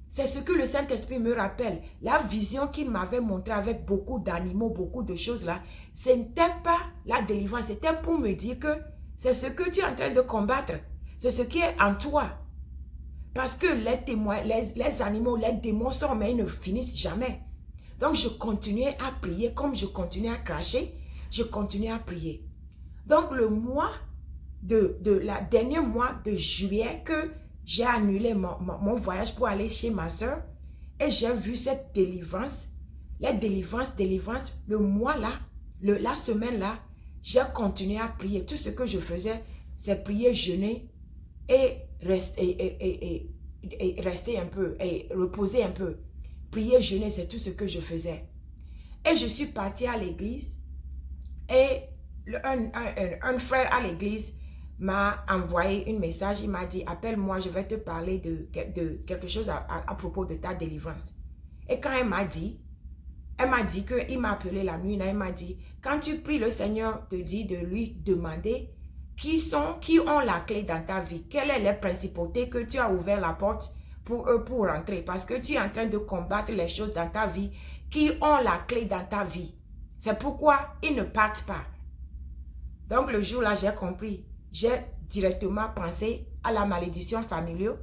c'est ce que le Saint-Esprit me rappelle. La vision qu'il m'avait montrée avec beaucoup d'animaux, beaucoup de choses là, ce n'était pas la délivrance, c'était pour me dire que c'est ce que tu es en train de combattre. C'est ce qui est en toi. Parce que les animaux, les démons sont, mais ils ne finissent jamais. Donc, je continuais à prier. Comme je continuais à cracher, je continuais à prier. Donc, le mois la dernier mois de juillet que j'ai annulé mon voyage pour aller chez ma soeur et j'ai vu cette délivrance, les délivrances, le mois là, la semaine là, j'ai continué à prier. Tout ce que je faisais, c'est prier, jeûner et rester un peu, et reposer un peu. Prier, jeûner, c'est tout ce que je faisais. Et je suis partie à l'église et un frère à l'église m'a envoyé un message. Il m'a dit, appelle-moi, je vais te parler de quelque chose à propos de ta délivrance. Et quand elle m'a dit qu'il m'a appelé la nuit, elle m'a dit, quand tu pries, le Seigneur te dit de lui demander qui ont la clé dans ta vie, quelles sont les principautés que tu as ouvert la porte pour eux pour rentrer, parce que tu es en train de combattre les choses dans ta vie qui ont la clé dans ta vie. C'est pourquoi ils ne partent pas. Donc le jour-là, j'ai compris. J'ai directement pensé à la malédiction familiale,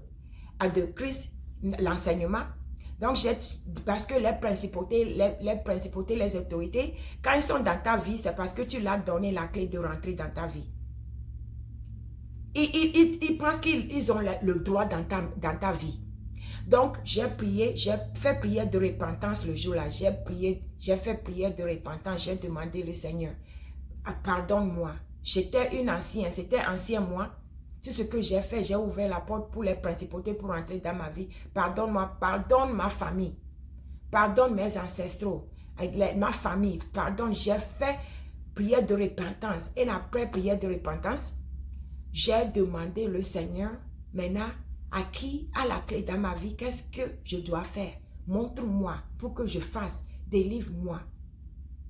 à de Christ, l'enseignement. Donc, parce que les principautés, les autorités, quand ils sont dans ta vie, c'est parce que tu leur as donné la clé de rentrer dans ta vie. Ils pensent qu'ils ont le droit dans ta vie. Donc, j'ai prié, j'ai fait prière de repentance le jour-là. J'ai fait prière de repentance, j'ai demandé le Seigneur, pardonne-moi. C'était ancien moi. Tout ce que j'ai fait, j'ai ouvert la porte pour les principautés pour entrer dans ma vie. Pardonne-moi, pardonne ma famille. Pardonne mes ancestraux, ma famille. Pardonne, j'ai fait prière de repentance. Et après prière de repentance, j'ai demandé le Seigneur, maintenant, à qui a la clé dans ma vie, qu'est-ce que je dois faire? Montre-moi pour que je fasse, délivre-moi.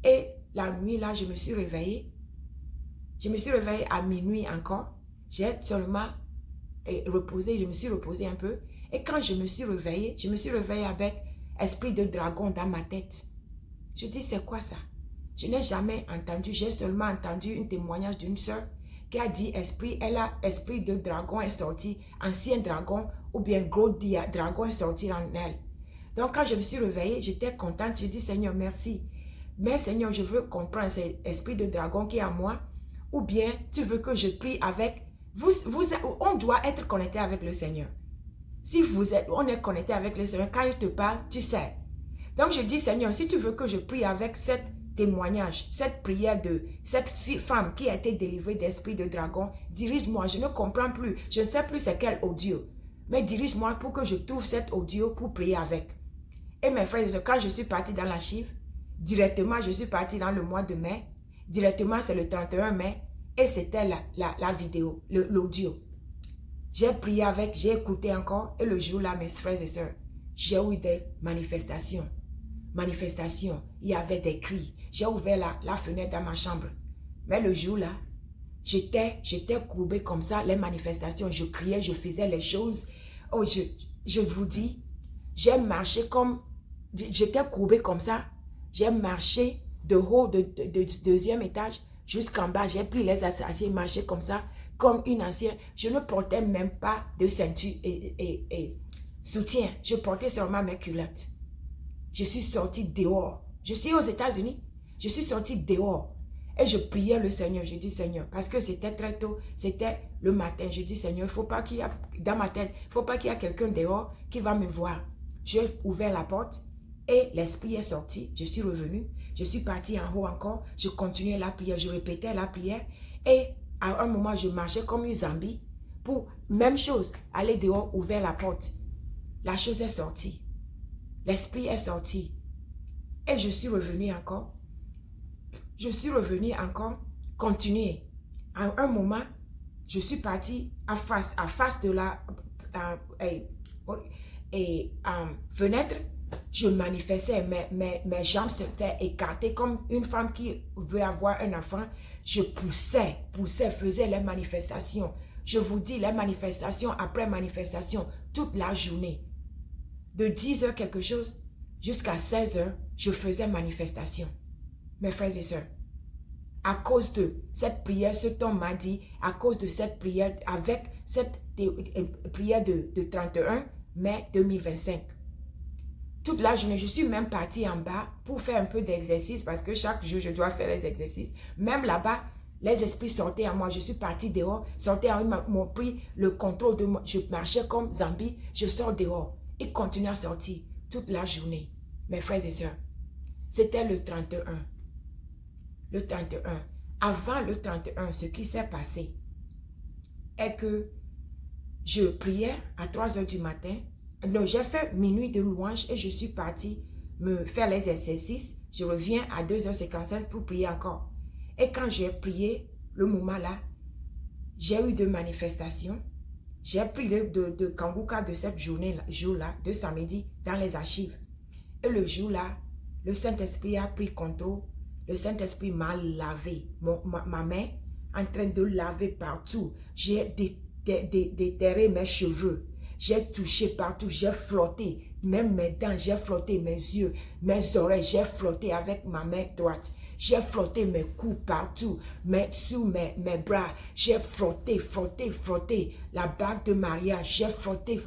Et la nuit là, je me suis réveillée. Je me suis réveillée à minuit encore. J'ai seulement reposé, je me suis reposée un peu. Et quand je me suis réveillée avec esprit de dragon dans ma tête. Je dis, c'est quoi ça? Je n'ai jamais entendu, j'ai seulement entendu un témoignage d'une soeur qui a dit, esprit de dragon est sorti, ancien dragon ou bien gros dragon est sorti en elle. Donc quand je me suis réveillée, j'étais contente, je dis, Seigneur, merci. Mais Seigneur, je veux comprendre cet esprit de dragon qui est à moi. Ou bien tu veux que je prie avec... on doit être connecté avec le Seigneur. Si on est connecté avec le Seigneur, quand il te parle, tu sais. Donc je dis, Seigneur, si tu veux que je prie avec cet témoignage, cette prière de cette femme qui a été délivrée d'esprit de dragon, dirige-moi, je ne comprends plus, je ne sais plus c'est quel audio. Mais dirige-moi pour que je trouve cet audio pour prier avec. Et mes frères, quand je suis partie dans l'archive, directement je suis partie dans le mois de mai. Directement, c'est le 31 mai et c'était la vidéo, l'audio. J'ai prié avec, j'ai écouté encore et le jour-là, mes frères et sœurs, j'ai eu des manifestations. Il y avait des cris. J'ai ouvert la fenêtre dans ma chambre. Mais le jour-là, j'étais courbée comme ça, les manifestations, je criais, je faisais les choses. Oh, je vous dis, j'ai marché comme, j'étais courbée comme ça, j'ai marché de haut, de deuxième étage jusqu'en bas. J'ai pris les assassins, marché comme ça, comme une ancienne. Je ne portais même pas de ceinture et soutien. Je portais seulement mes culottes. Je suis sortie dehors. Je suis aux États-Unis. Je suis sortie dehors. Et je priais le Seigneur. Je dis, Seigneur, parce que c'était très tôt, c'était le matin. Je dis, Seigneur, il ne faut pas qu'il y ait, dans ma tête, il ne faut pas qu'il y ait quelqu'un dehors qui va me voir. J'ai ouvert la porte et l'esprit est sorti. Je suis revenue. Je suis partie en haut encore. Je continuais la prière. Je répétais la prière. Et à un moment, je marchais comme une zombie pour, même chose, aller dehors, ouvrir la porte. La chose est sortie. L'esprit est sorti. Et je suis revenue encore. Je suis revenue encore, continuer. À un moment, je suis partie à face de la fenêtre. Je manifestais, mes jambes s'étaient écartées comme une femme qui veut avoir un enfant. Je poussais, faisais les manifestations. Je vous dis, les manifestations après manifestation, toute la journée. De 10 heures quelque chose jusqu'à 16 heures, je faisais manifestation. Mes frères et sœurs, à cause de cette prière, ce temps m'a dit, à cause de cette prière, avec cette prière de 31 mai 2025, toute la journée, je suis même partie en bas pour faire un peu d'exercice parce que chaque jour, je dois faire les exercices. Même là-bas, Les esprits sortaient à moi. Je suis partie dehors, sortaient à moi, m'ont pris le contrôle de moi. Je marchais comme zombie. Je sors dehors. Ils continuent à sortir toute la journée. Mes frères et sœurs, c'était le 31. Le 31. Avant le 31, ce qui s'est passé est que je priais à 3 heures du matin. Non, j'ai fait minuit de louange et je suis partie me faire les exercices. Je reviens à 2h56 pour prier encore. Et quand j'ai prié, le moment là, j'ai eu de manifestations. J'ai pris de Kanguka de cette jour-là, de samedi, dans les archives. Et le jour-là, le Saint-Esprit a pris contrôle. Le Saint-Esprit m'a lavé. Ma main en train de laver partout. J'ai déterré mes cheveux. J'ai touché partout. J'ai frotté. Même mes dents, j'ai frotté mes yeux, mes oreilles. J'ai frotté avec ma main droite. J'ai frotté mes coups partout, sous mes bras. J'ai frotté. La bague de mariage, j'ai frotté.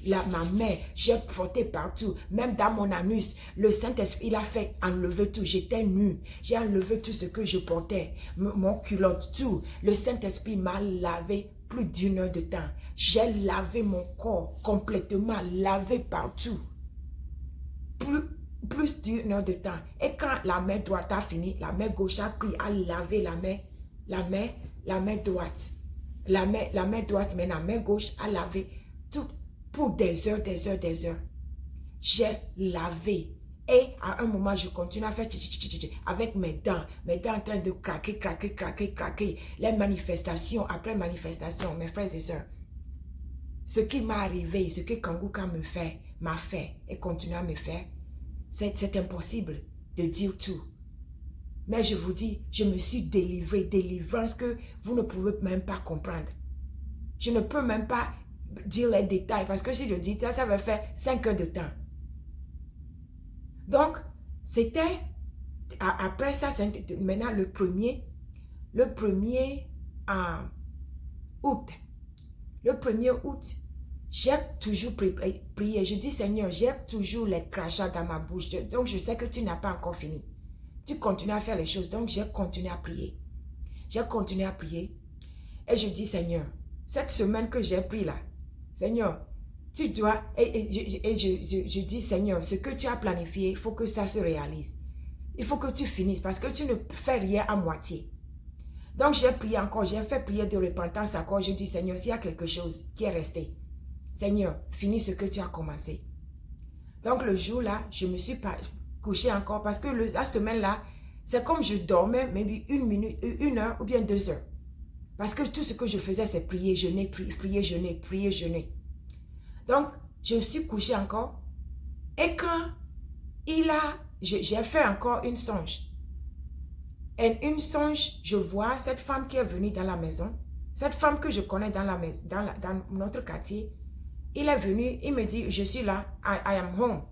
Ma main, j'ai frotté partout. Même dans mon anus, le Saint-Esprit, il a fait enlever tout. J'étais nue. J'ai enlevé tout ce que je portais. Mon culotte, tout. Le Saint-Esprit m'a lavé plus d'1 heure de temps. J'ai lavé mon corps complètement, lavé partout. Plus d'1 heure de temps. Et quand la main droite a fini, la main gauche a pris à laver la main droite. La main droite, mais la main gauche a lavé tout pour des heures. J'ai lavé. Et à un moment, je continue à faire avec mes dents en train de craquer. Les manifestations, après manifestation, mes frères et sœurs. Ce qui m'est arrivé, ce que Kanguka m'a fait et continue à me faire, c'est impossible de dire tout. Mais je vous dis, je me suis délivrée, délivrance que vous ne pouvez même pas comprendre. Je ne peux même pas dire les détails parce que si je dis ça va faire 5 heures de temps. Donc, c'était, après ça, maintenant le 1er août. Le 1er août, j'ai toujours prié. Je dis, Seigneur, j'ai toujours les crachats dans ma bouche. Donc, je sais que tu n'as pas encore fini. Tu continues à faire les choses. Donc, j'ai continué à prier. Et je dis, Seigneur, cette semaine que j'ai pris là, Seigneur, tu dois... Et je dis, Seigneur, ce que tu as planifié, il faut que ça se réalise. Il faut que tu finisses parce que tu ne fais rien à moitié. Donc, j'ai prié encore. J'ai fait prière de repentance encore. Je dis, Seigneur, s'il y a quelque chose qui est resté, Seigneur, finis ce que tu as commencé. Donc, le jour-là, je me suis pas couchée encore parce que la semaine-là, c'est comme je dormais, maybe 1 heure ou bien 2 heures. Parce que tout ce que je faisais, c'est prier, jeûner, prier, jeûner. Donc, je me suis couchée encore. Et quand j'ai fait encore une songe. Et une songe, je vois cette femme qui est venue dans la maison. Cette femme que je connais dans notre quartier. Il est venu, il me dit, je suis là, I am home,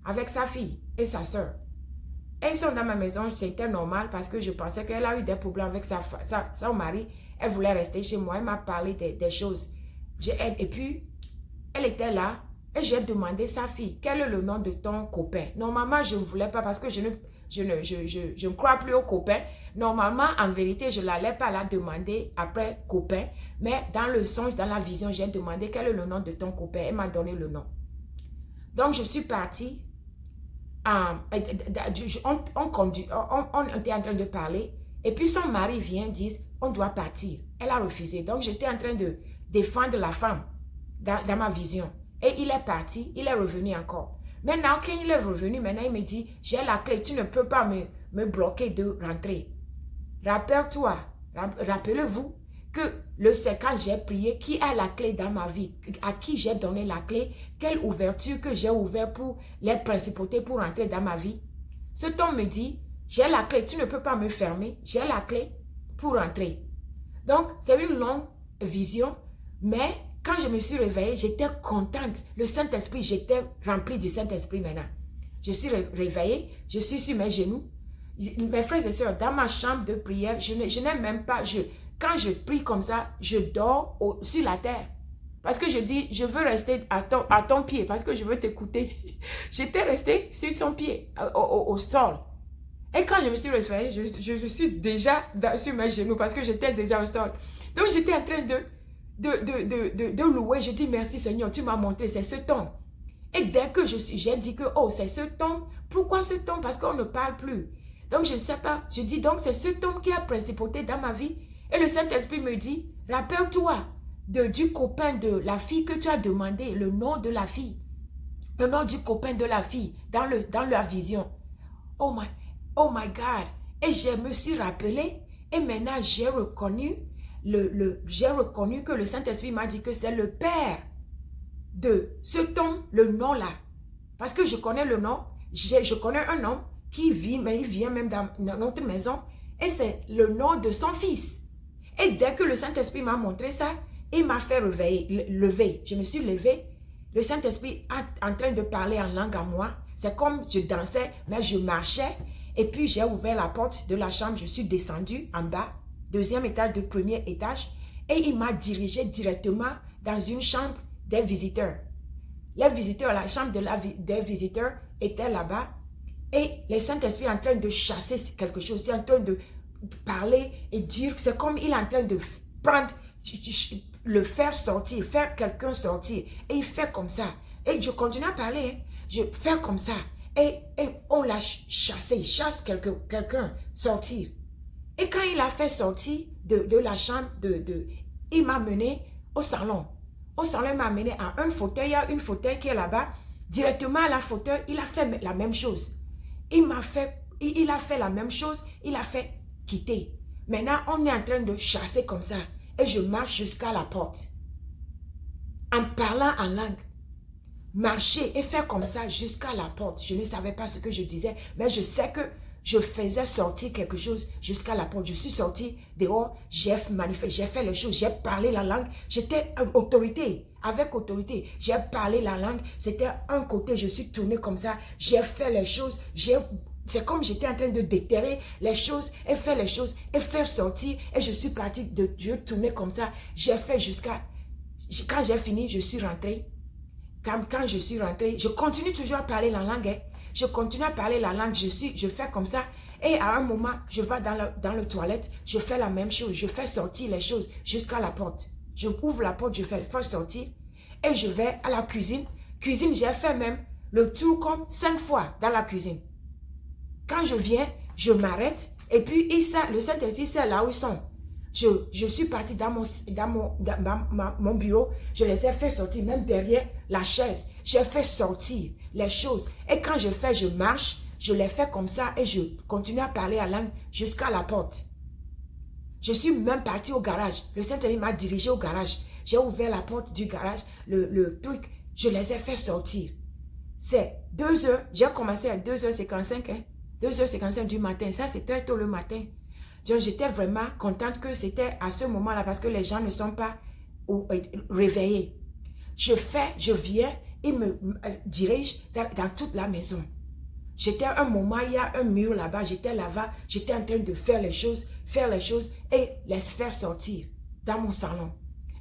avec sa fille et sa soeur. Elles sont dans ma maison, c'était normal parce que je pensais qu'elle a eu des problèmes avec son mari. Elle voulait rester chez moi, elle m'a parlé des choses. Et puis, elle était là et j'ai demandé sa fille, quel est le nom de ton copain? Normalement, je ne voulais pas parce que je ne crois plus aux copains. Normalement, en vérité, je n'allais pas la demander après copain. Mais dans le songe, dans la vision, j'ai demandé quel est le nom de ton copain. Elle m'a donné le nom. Donc, je suis partie. On était en train de parler. Et puis, son mari vient dire, on doit partir. Elle a refusé. Donc, j'étais en train de défendre la femme dans ma vision. Et il est parti. Il est revenu encore. Maintenant, quand il est revenu, maintenant, il me dit, j'ai la clé. Tu ne peux pas me bloquer de rentrer. Rappelle-toi, rappelez-vous que c'est quand j'ai prié, qui a la clé dans ma vie, à qui j'ai donné la clé, quelle ouverture que j'ai ouverte pour les principautés pour entrer dans ma vie. Cet homme me dit, j'ai la clé, tu ne peux pas me fermer, j'ai la clé pour entrer. Donc, c'est une longue vision, mais quand je me suis réveillée, j'étais contente. Le Saint-Esprit, j'étais remplie du Saint-Esprit maintenant. Je suis réveillée, je suis sur mes genoux. Mes frères et sœurs, dans ma chambre de prière, je n'ai même pas... Quand je prie comme ça, je dors sur la terre. Parce que je dis, je veux rester à ton pied, parce que je veux t'écouter. J'étais restée sur son pied, au sol. Et quand je me suis réveillée, je suis déjà sur mes genoux parce que j'étais déjà au sol. Donc j'étais en train de louer. Je dis merci Seigneur, tu m'as montré, c'est ce temps. Et dès que j'ai dit que, oh, c'est ce temps. Pourquoi ce temps? Parce qu'on ne parle plus. Donc je ne sais pas. Je dis donc c'est ce temps qui a principauté dans ma vie. Et le Saint-Esprit me dit, rappelle-toi du copain de la fille que tu as demandé, le nom de la fille. Le nom du copain de la fille dans la vision. Oh my God. Et je me suis rappelé et maintenant j'ai reconnu que le Saint-Esprit m'a dit que c'est le père de cet homme, le nom là. Parce que je connais le nom, je connais un homme qui vit, mais il vient même dans notre maison et c'est le nom de son fils. Et dès que le Saint-Esprit m'a montré ça, il m'a fait lever. Je me suis levée. Le Saint-Esprit est en train de parler en langue à moi. C'est comme je dansais, mais je marchais. Et puis j'ai ouvert la porte de la chambre. Je suis descendue en bas, deuxième étage, de premier étage. Et il m'a dirigé directement dans une chambre des visiteurs. Les visiteurs, la chambre des visiteurs était là-bas. Et le Saint-Esprit est en train de chasser quelque chose. Il est en train de parler et dire. C'est comme il est en train de prendre, le faire sortir, faire quelqu'un sortir. Et il fait comme ça. Et je continue à parler. Hein. Je fais comme ça. Et on l'a chassé. Il chasse quelqu'un sortir. Et quand il a fait sortir de la chambre, il m'a mené au salon. Au salon, il m'a amené à un fauteuil. Il y a une fauteuil qui est là-bas. Directement à la fauteuil, il a fait la même chose. Il a fait la même chose. Il a fait quitter. Maintenant, on est en train de chasser comme ça. Et je marche jusqu'à la porte. En parlant en langue. Marcher et faire comme ça jusqu'à la porte. Je ne savais pas ce que je disais. Mais je sais que je faisais sortir quelque chose jusqu'à la porte. Je suis sortie dehors, j'ai fait les choses, j'ai parlé la langue. J'étais autorité, avec autorité. J'ai parlé la langue, c'était un côté, je suis tournée comme ça. J'ai fait les choses, c'est comme j'étais en train de déterrer les choses et faire les choses et faire sortir. Et je suis partie de Dieu tourner comme ça. J'ai fait jusqu'à... Quand j'ai fini, je suis rentrée. Quand je suis rentrée, je continue toujours à parler la langue. Hein. Je continue à parler la langue, je fais comme ça. Et à un moment, je vais dans le toilette, je fais la même chose. Je fais sortir les choses jusqu'à la porte. Je ouvre la porte, je fais sortir. Et je vais à la cuisine. Cuisine, j'ai fait même le tour comme 5 fois dans la cuisine. Quand je viens, je m'arrête. Et puis, le Saint-Esprit, c'est là où ils sont. Je suis partie dans mon bureau. Je les ai fait sortir, même derrière la chaise. J'ai fait sortir les choses. Et quand je marche, je les fais comme ça et je continue à parler à langue jusqu'à la porte. Je suis même partie au garage. Le Saint-Esprit m'a dirigé au garage. J'ai ouvert la porte du garage, le truc. Je les ai fait sortir. C'est 2 heures. J'ai commencé à 2h55. Hein? 2h55 du matin. Ça, c'est très tôt le matin. Donc, j'étais vraiment contente que c'était à ce moment-là parce que les gens ne sont pas réveillés. Je viens, il me dirige dans toute la maison. J'étais à un moment, il y a un mur là-bas, j'étais là-bas, j'étais en train de faire les choses et les faire sortir dans mon salon.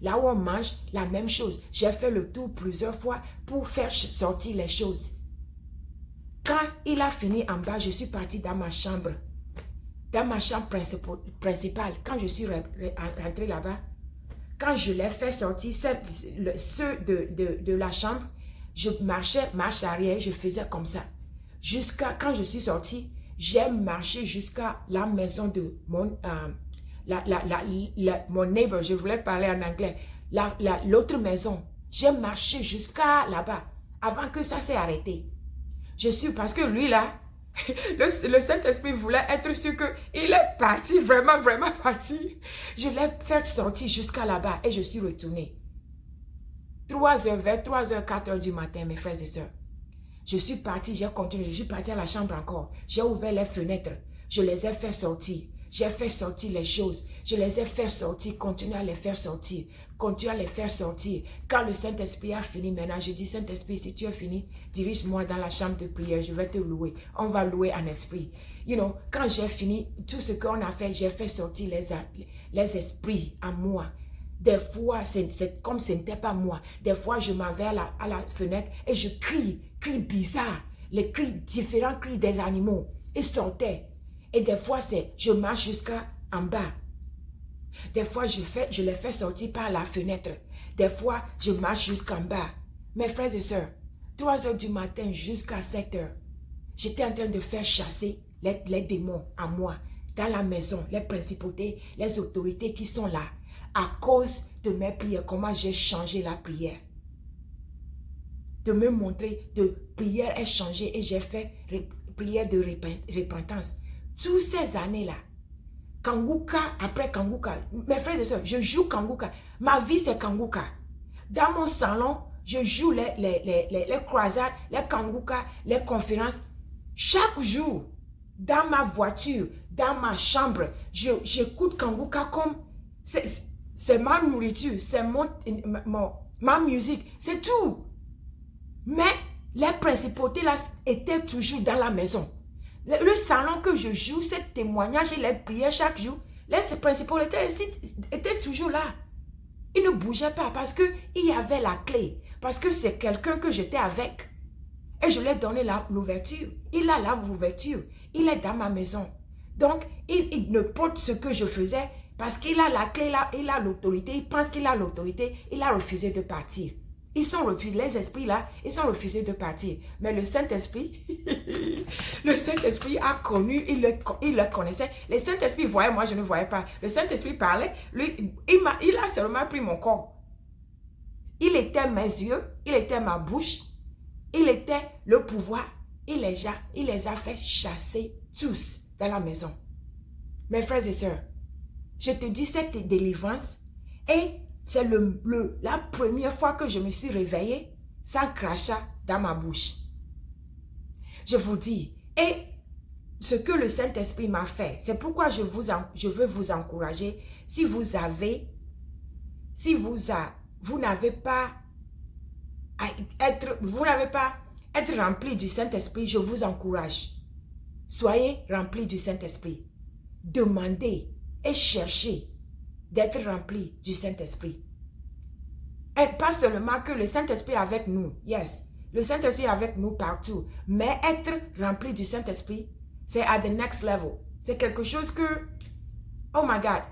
Là où on mange, la même chose. J'ai fait le tour plusieurs fois pour faire sortir les choses. Quand il a fini en bas, je suis partie dans ma chambre. Dans ma chambre principale, quand je suis rentrée là-bas, quand je l'ai fait sortir, ceux de la chambre, je marchais, marche arrière, je faisais comme ça. Quand je suis sortie, j'ai marché jusqu'à la maison de mon neighbor, je voulais parler en anglais, l'autre maison. J'ai marché jusqu'à là-bas, avant que ça s'est arrêté. Parce que lui là, le Saint-Esprit voulait être sûr qu'il est parti, vraiment, vraiment parti. Je l'ai fait sortir jusqu'à là-bas et je suis retournée. 3h, vers 3h, 4h du matin, mes frères et sœurs. Je suis partie, j'ai continué, je suis partie à la chambre encore. J'ai ouvert les fenêtres, je les ai fait sortir. J'ai fait sortir les choses, je les ai fait sortir, continue à les faire sortir. Continue à les faire sortir. Quand le Saint-Esprit a fini, maintenant, je dis, Saint-Esprit, si tu as fini, dirige-moi dans la chambre de prière, je vais te louer. On va louer en esprit. You know, quand j'ai fini, tout ce qu'on a fait, j'ai fait sortir les esprits à moi. Des fois, c'est comme ce n'était pas moi. Des fois, je m'en vais à la fenêtre et je crie bizarre. Les cris, différents cris des animaux. Ils sortaient. Et des fois, je marche jusqu'à en bas. Des fois, je les fais sortir par la fenêtre. Des fois, je marche jusqu'en bas. Mes frères et sœurs, 3 heures du matin jusqu'à 7 heures, j'étais en train de faire chasser les démons à moi, dans la maison, les principautés, les autorités qui sont là, à cause de mes prières, comment j'ai changé la prière. De me montrer, de prière est changée et j'ai fait prière de repentance. Toutes ces années-là, Kanguka, après Kanguka, mes frères et sœurs, je joue Kanguka. Ma vie, c'est Kanguka. Dans mon salon, je joue les croisades, les Kanguka, les conférences. Chaque jour, dans ma voiture, dans ma chambre, j'écoute Kanguka comme... C'est ma nourriture, c'est ma musique, c'est tout. Mais les principautés là étaient toujours dans la maison. Le salon que je joue, ces témoignages et les prières chaque jour, les principaux étaient toujours là. Ils ne bougeaient pas parce qu'il y avait la clé. Parce que c'est quelqu'un que j'étais avec. Et je lui ai donné l'ouverture. Il a l'ouverture. Il est dans ma maison. Donc, il ne porte ce que je faisais parce qu'il a la clé, il a l'autorité. Il pense qu'il a l'autorité. Il a refusé de partir. Ils sont refusés, les esprits là, ils sont refusés de partir. Mais le Saint-Esprit, le Saint-Esprit a connu, il le connaissait. Le Saint-Esprit voyait, moi je ne voyais pas. Le Saint-Esprit parlait, lui, il a seulement pris mon corps. Il était mes yeux, il était ma bouche, il était le pouvoir. Il les a fait chasser tous dans la maison. Mes frères et sœurs, je te dis cette délivrance et c'est la première fois que je me suis réveillée sans crachat dans ma bouche. Je vous dis, et ce que le Saint-Esprit m'a fait, c'est pourquoi je veux vous encourager. Si vous n'avez pas être rempli du Saint-Esprit, je vous encourage. Soyez remplis du Saint-Esprit. Demandez et cherchez d'être rempli du Saint-Esprit. Et pas seulement que le Saint-Esprit est avec nous, yes, le Saint-Esprit est avec nous partout, mais être rempli du Saint-Esprit, c'est at the next level. C'est quelque chose que, oh my God,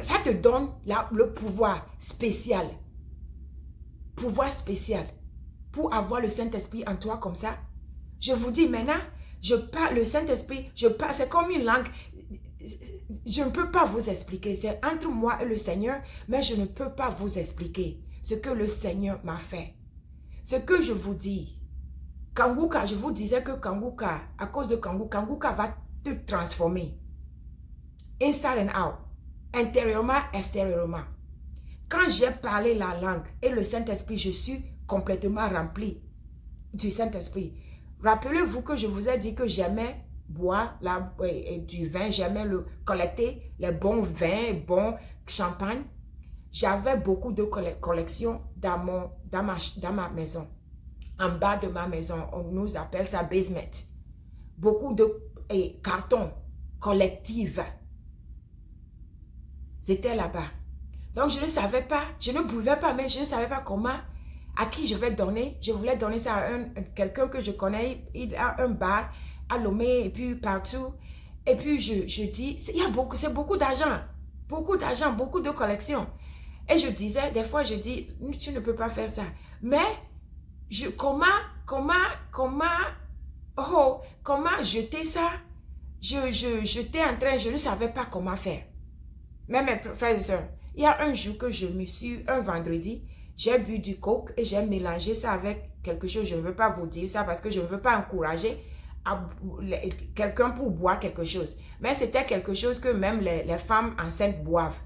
ça te donne le pouvoir spécial. Pouvoir spécial pour avoir le Saint-Esprit en toi comme ça. Je vous dis maintenant, je parle le Saint-Esprit, c'est comme une langue. Je ne peux pas vous expliquer, c'est entre moi et le Seigneur, mais je ne peux pas vous expliquer ce que le Seigneur m'a fait. Ce que je vous dis, Kanguka, je vous disais que Kanguka, à cause de Kanguka va te transformer. Inside and out, intérieurement, extérieurement. Quand j'ai parlé la langue et le Saint-Esprit, je suis complètement rempli du Saint-Esprit. Rappelez-vous que je vous ai dit que j'aimais boire du vin, j'aimais collecter les bons vins, bons champagne. J'avais beaucoup de collections dans ma maison. En bas de ma maison, on nous appelle ça basement. Beaucoup de cartons collectifs. C'était là-bas. Donc je ne savais pas, je ne pouvais pas, mais je ne savais pas comment, à qui je vais donner. Je voulais donner ça à quelqu'un que je connais, il a un bar à Lomé et puis partout. Et puis je dis, c'est beaucoup d'argent, beaucoup de collections. Et je disais, des fois je dis, tu ne peux pas faire ça. Mais comment jeter ça? J'étais en train, je ne savais pas comment faire. Mais mes frères et sœurs, il y a un jour que un vendredi, j'ai bu du coke et j'ai mélangé ça avec quelque chose. Je ne veux pas vous dire ça parce que je ne veux pas encourager quelqu'un pour boire quelque chose. Mais c'était quelque chose que même les femmes enceintes boivent.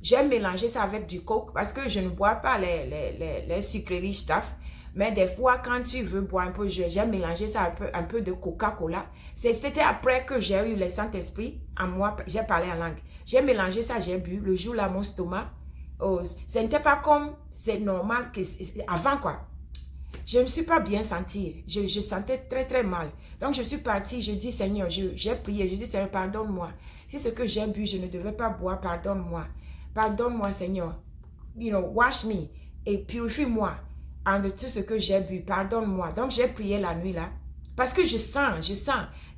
J'ai mélangé ça avec du coke parce que je ne bois pas les sucreries stuff. Mais des fois, quand tu veux boire un peu, j'ai mélangé ça un peu de Coca-Cola. C'était après que j'ai eu le Saint-Esprit en moi, j'ai parlé en langue. J'ai mélangé ça, j'ai bu. Le jour là, mon stomac, ce n'était pas comme c'est normal avant quoi. Je ne me suis pas bien sentie. Je sentais très très mal. Donc je suis partie, je dis Seigneur, j'ai prié, je dis Seigneur, pardonne-moi. Si ce que j'ai bu, je ne devais pas boire, pardonne-moi. Pardonne-moi Seigneur. Wash me et purifie-moi de tout ce que j'ai bu. Pardonne-moi. Donc j'ai prié la nuit là. Parce que je sens.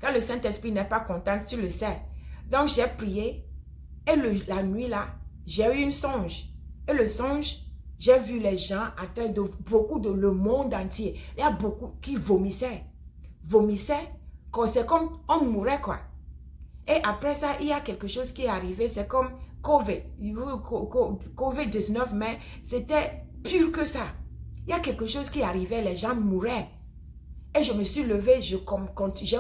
Quand le Saint-Esprit n'est pas content, tu le sais. Donc, j'ai prié. Et la nuit là, j'ai eu une songe. Et le songe, j'ai vu les gens en train de, beaucoup de le monde entier. Il y a beaucoup qui vomissaient. C'est comme on mourait quoi. Et après ça, il y a quelque chose qui est arrivé. C'est comme COVID-19, mais c'était pire que ça. Il y a quelque chose qui arrivait, les gens mouraient. Et je me suis levée, j'ai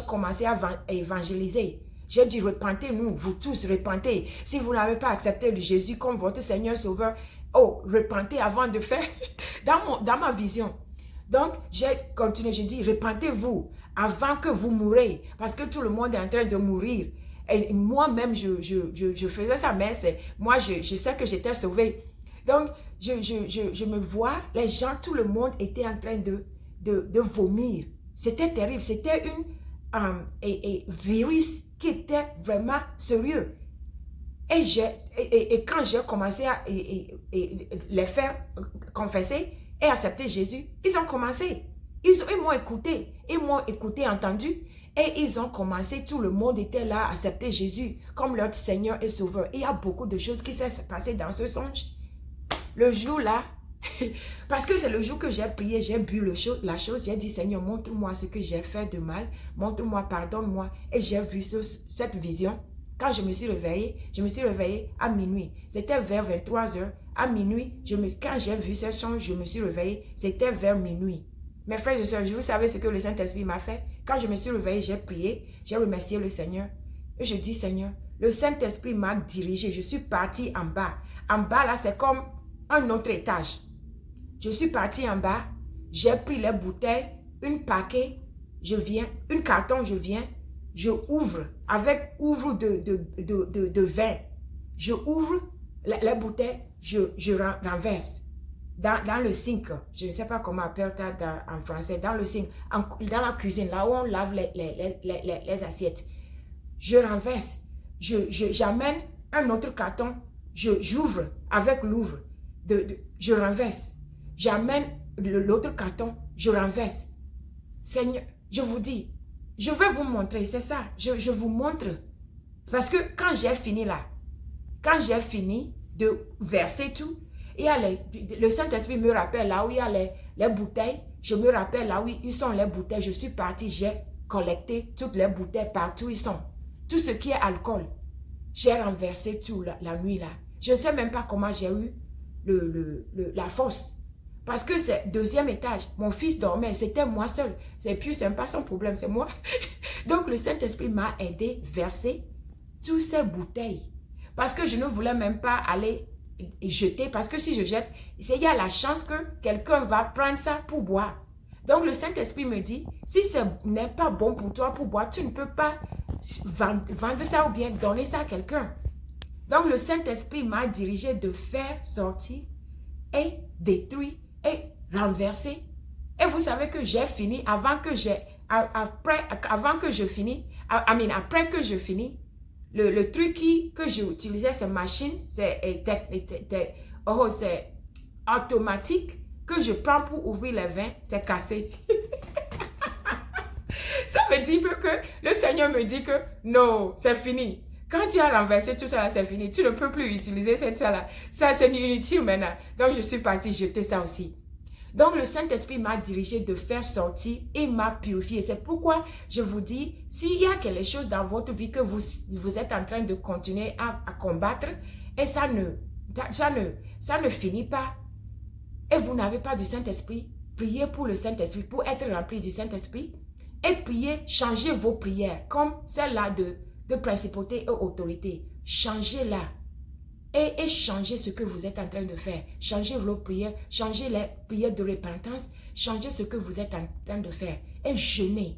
commencé à évangéliser. J'ai dit, repentez-nous, vous tous, repentez. Si vous n'avez pas accepté Jésus comme votre Seigneur Sauveur, oh, repentez avant de faire, dans ma vision. Donc, j'ai continué, j'ai dit, repentez-vous avant que vous mourrez, parce que tout le monde est en train de mourir. Et moi-même, je faisais ça, mais moi, je sais que j'étais sauvée. Donc, je me vois, les gens, tout le monde était en train de vomir. C'était terrible, c'était un virus qui était vraiment sérieux. Et quand j'ai commencé à les faire confesser et accepter Jésus, ils ont commencé. Ils m'ont écouté, entendu. Et ils ont commencé, tout le monde était là à accepter Jésus comme leur Seigneur et Sauveur. Et il y a beaucoup de choses qui s'est passé dans ce songe. Le jour là, parce que c'est le jour que j'ai prié, j'ai bu la chose, j'ai dit Seigneur, montre-moi ce que j'ai fait de mal, montre-moi, pardonne-moi. Et j'ai vu cette vision. Quand je me suis réveillée à minuit. C'était vers 23h. À minuit, quand j'ai vu cette chose, je me suis réveillée, c'était vers minuit. Mes frères et sœurs, vous savez ce que le Saint-Esprit m'a fait? Quand je me suis réveillée, j'ai prié, j'ai remercié le Seigneur. Et je dis, Seigneur, le Saint-Esprit m'a dirigé. Je suis partie en bas. En bas, là, c'est comme un autre étage. Je suis partie en bas, j'ai pris les bouteilles, une paquet, une carton, je ouvre, avec ouvre de vin. Je ouvre les bouteilles, je renverse dans le sink. Je ne sais pas comment on appelle ça en français, dans le sink, dans la cuisine, là où on lave les assiettes. Je renverse, j'amène un autre carton, j'ouvre avec l'ouvre, je renverse. J'amène l'autre carton, je renverse. Seigneur, je vous dis, je vais vous montrer, c'est ça, je vous montre. Parce que quand j'ai fini là, quand j'ai fini de verser tout, il y a le Saint-Esprit me rappelle là où il y a les bouteilles, je me rappelle là où ils sont les bouteilles, je suis partie, j'ai collecté toutes les bouteilles partout ils sont. Tout ce qui est alcool, j'ai renversé tout la nuit là. Je ne sais même pas comment j'ai eu la force. Parce que c'est deuxième étage. Mon fils dormait. C'était moi seul. C'est plus sympa, son problème, c'est moi. Donc, le Saint-Esprit m'a aidé à verser toutes ces bouteilles. Parce que je ne voulais même pas aller jeter. Parce que si je jette, il y a la chance que quelqu'un va prendre ça pour boire. Donc, le Saint-Esprit me dit, si ce n'est pas bon pour toi pour boire, tu ne peux pas vendre ça ou bien donner ça à quelqu'un. Donc, le Saint-Esprit m'a dirigé de faire sortir et détruire et renversé. Et vous savez que j'ai fini après que je finis, le truc que j'ai utilisé, c'est machine, c'est automatique que je prends pour ouvrir les vins, c'est cassé. Ça veut dire que le Seigneur me dit que non, c'est fini. Quand tu as renversé tout ça, c'est fini. Tu ne peux plus utiliser ça. Ça, c'est inutile maintenant. Donc, je suis partie jeter ça aussi. Donc, le Saint-Esprit m'a dirigé de faire sortir et m'a purifié. C'est pourquoi je vous dis, s'il y a quelque chose dans votre vie que vous êtes en train de continuer à combattre et ça ne finit pas et vous n'avez pas du Saint-Esprit, priez pour le Saint-Esprit, pour être rempli du Saint-Esprit et priez, changez vos prières comme celle-là de principauté et autorité. Changez-la et changez ce que vous êtes en train de faire. Changez vos prières, changez les prières de repentance, changez ce que vous êtes en train de faire et jeûnez.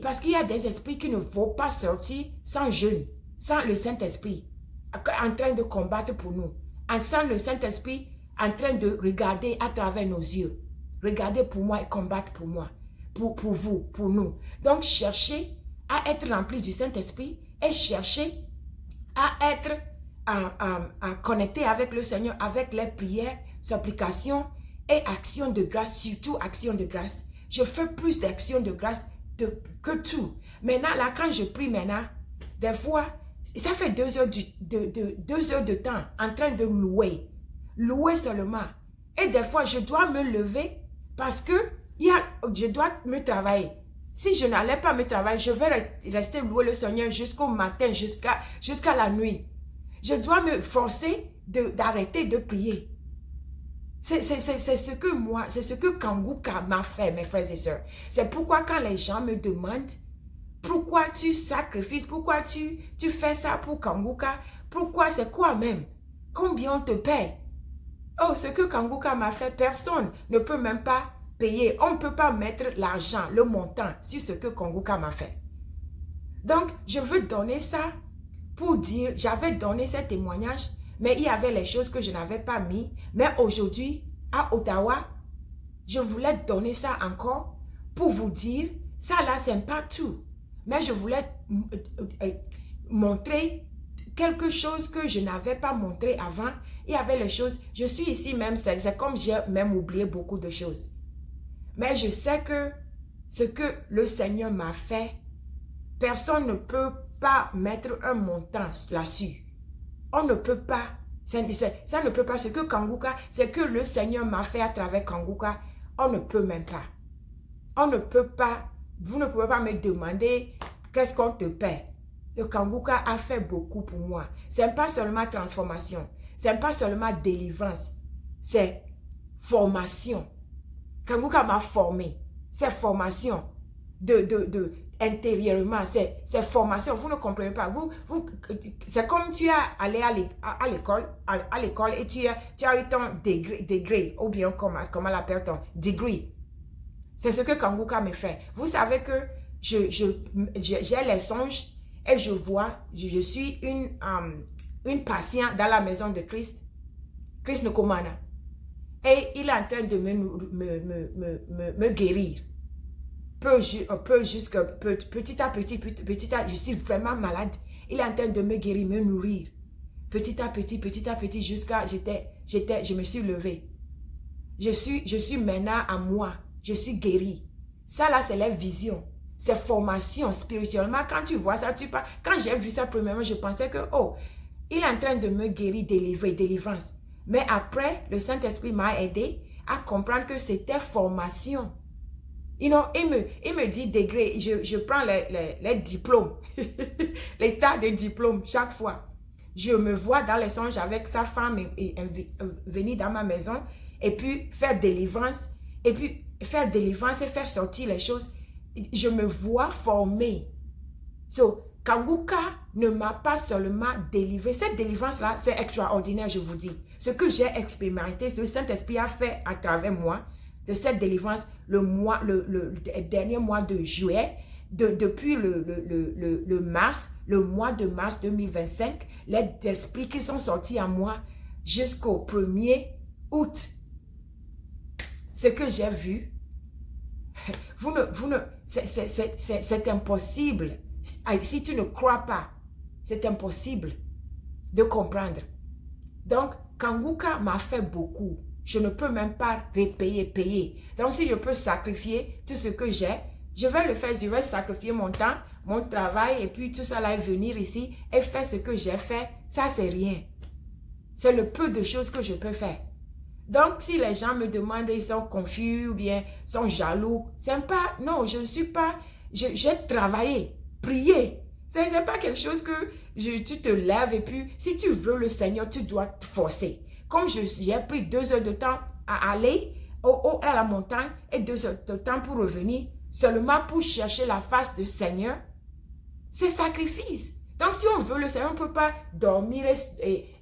Parce qu'il y a des esprits qui ne vont pas sortir sans jeûne, sans le Saint-Esprit en train de combattre pour nous, sans le Saint-Esprit en train de regarder à travers nos yeux. Regardez pour moi et combattre pour moi, pour vous, pour nous. Donc cherchez à être rempli du Saint-Esprit et chercher à être connecté avec le Seigneur, avec les prières, supplications et actions de grâce, surtout actions de grâce. Je fais plus d'actions de grâce que tout. Maintenant, là, quand je prie maintenant, des fois, ça fait 2 heures, 2 heures de temps en train de louer. Louer seulement. Et des fois, je dois me lever parce que je dois me travailler. Si je n'allais pas me travailler, je vais rester louer le Seigneur jusqu'au matin, jusqu'à la nuit. Je dois me forcer d'arrêter de prier. C'est ce que moi, c'est ce que Kanguka m'a fait, mes frères et sœurs. C'est pourquoi quand les gens me demandent pourquoi tu sacrifies, pourquoi tu fais ça pour Kanguka, pourquoi, c'est quoi même? Combien on te paye? Oh, ce que Kanguka m'a fait, personne ne peut même pas payer. On ne peut pas mettre l'argent, le montant sur ce que Kanguka m'a fait. Donc, je veux donner ça pour dire, j'avais donné ce témoignage, mais il y avait les choses que je n'avais pas mis. Mais aujourd'hui, à Ottawa, je voulais donner ça encore pour vous dire, ça là, c'est pas tout. Mais je voulais montrer quelque chose que je n'avais pas montré avant. Il y avait les choses, je suis ici même, c'est comme j'ai même oublié beaucoup de choses. Mais je sais que ce que le Seigneur m'a fait, personne ne peut pas mettre un montant là-dessus. On ne peut pas, ça ne peut pas, ce que Kanguka, c'est que le Seigneur m'a fait à travers Kanguka, on ne peut même pas. On ne peut pas, vous ne pouvez pas me demander qu'est-ce qu'on te paie. Le Kanguka a fait beaucoup pour moi. Ce n'est pas seulement transformation, ce n'est pas seulement délivrance, c'est formation. Kanguka m'a formé, c'est formation intérieurement, c'est formation. Vous ne comprenez pas. C'est comme tu as allé à l'école et tu as eu ton degré ou bien comment l'appelle ton degree. C'est ce que Kanguka me fait. Vous savez que j'ai les songes et je vois, je suis une patiente dans la maison de Christ Nkomana. Et il est en train de me guérir. Petit à petit, je suis vraiment malade. Il est en train de me guérir, me nourrir. Petit à petit, jusqu'à je me suis levée. Je suis maintenant à moi. Je suis guérie. Ça là, c'est la vision. C'est formation spirituellement. Quand tu vois ça, quand j'ai vu ça premièrement, je pensais que, oh, il est en train de me guérir, délivrer, délivrance. Mais après, le Saint-Esprit m'a aidé à comprendre que c'était formation. You know, il me dit degré, je prends les diplômes, les tas de diplômes chaque fois. Je me vois dans les songes avec sa femme et venir dans ma maison et puis faire délivrance et faire sortir les choses. Je me vois formée. So, Kanguka ne m'a pas seulement délivré. Cette délivrance-là, c'est extraordinaire, je vous dis. Ce que j'ai expérimenté, le Saint-Esprit a fait à travers moi, de cette délivrance, le dernier mois de juillet, depuis le mois de mars 2025, les esprits qui sont sortis à moi jusqu'au 1er août. Ce que j'ai vu, c'est impossible. Si tu ne crois pas, c'est impossible de comprendre. Donc, Kanguka m'a fait beaucoup. Je ne peux même pas payer. Donc, si je peux sacrifier tout ce que j'ai, je vais le faire. Je vais sacrifier mon temps, mon travail, et puis tout ça là, venir ici et faire ce que j'ai fait. Ça, c'est rien. C'est le peu de choses que je peux faire. Donc, si les gens me demandent, ils sont confus ou bien sont jaloux, c'est pas, non, je ne suis pas, j'ai travaillé, prié. Ce n'est pas quelque chose que tu te lèves et puis, si tu veux le Seigneur, tu dois te forcer. Comme j'ai pris 2 heures de temps à aller à la montagne et 2 heures de temps pour revenir, seulement pour chercher la face du Seigneur, c'est sacrifice. Donc, si on veut le Seigneur, on ne peut pas dormir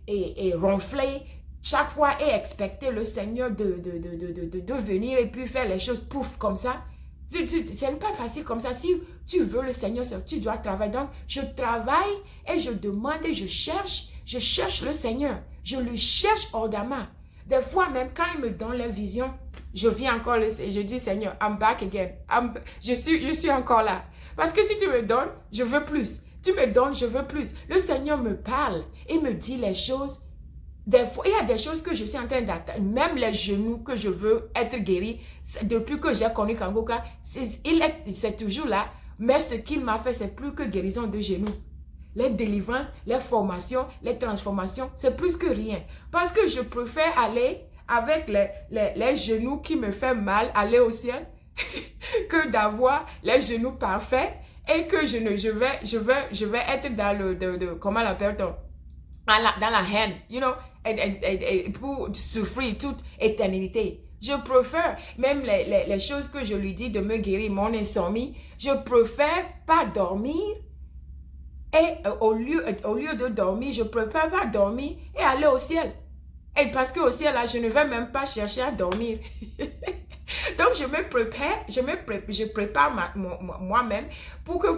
et ronfler chaque fois et expecter le Seigneur de venir et puis faire les choses pouf comme ça. Ce n'est pas facile comme ça. Si tu veux le Seigneur, tu dois travailler. Donc, je travaille et je demande et je cherche le Seigneur. Je le cherche ardemment. Des fois, même quand il me donne les visions, je viens encore, je dis Seigneur, I'm back again. Je suis encore là. Parce que si tu me donnes, je veux plus. Tu me donnes, je veux plus. Le Seigneur me parle et me dit les choses. Des fois, il y a des choses que je suis en train d'attendre. Même les genoux que je veux être guéri, depuis que j'ai connu Kangoka, c'est toujours là. Mais ce qu'il m'a fait, c'est plus que guérison de genoux. Les délivrances, les formations, les transformations, c'est plus que rien. Parce que je préfère aller avec les genoux qui me font mal, aller au ciel, que d'avoir les genoux parfaits et que je vais être dans comment l'appelle-t-on? Dans la haine, you know, et pour souffrir toute éternité. Je préfère, même les choses que je lui dis de me guérir, mon insomnie, je préfère pas dormir et au lieu de dormir, je préfère pas dormir et aller au ciel. Et parce qu'au ciel, là, je ne vais même pas chercher à dormir. Donc, je prépare moi-même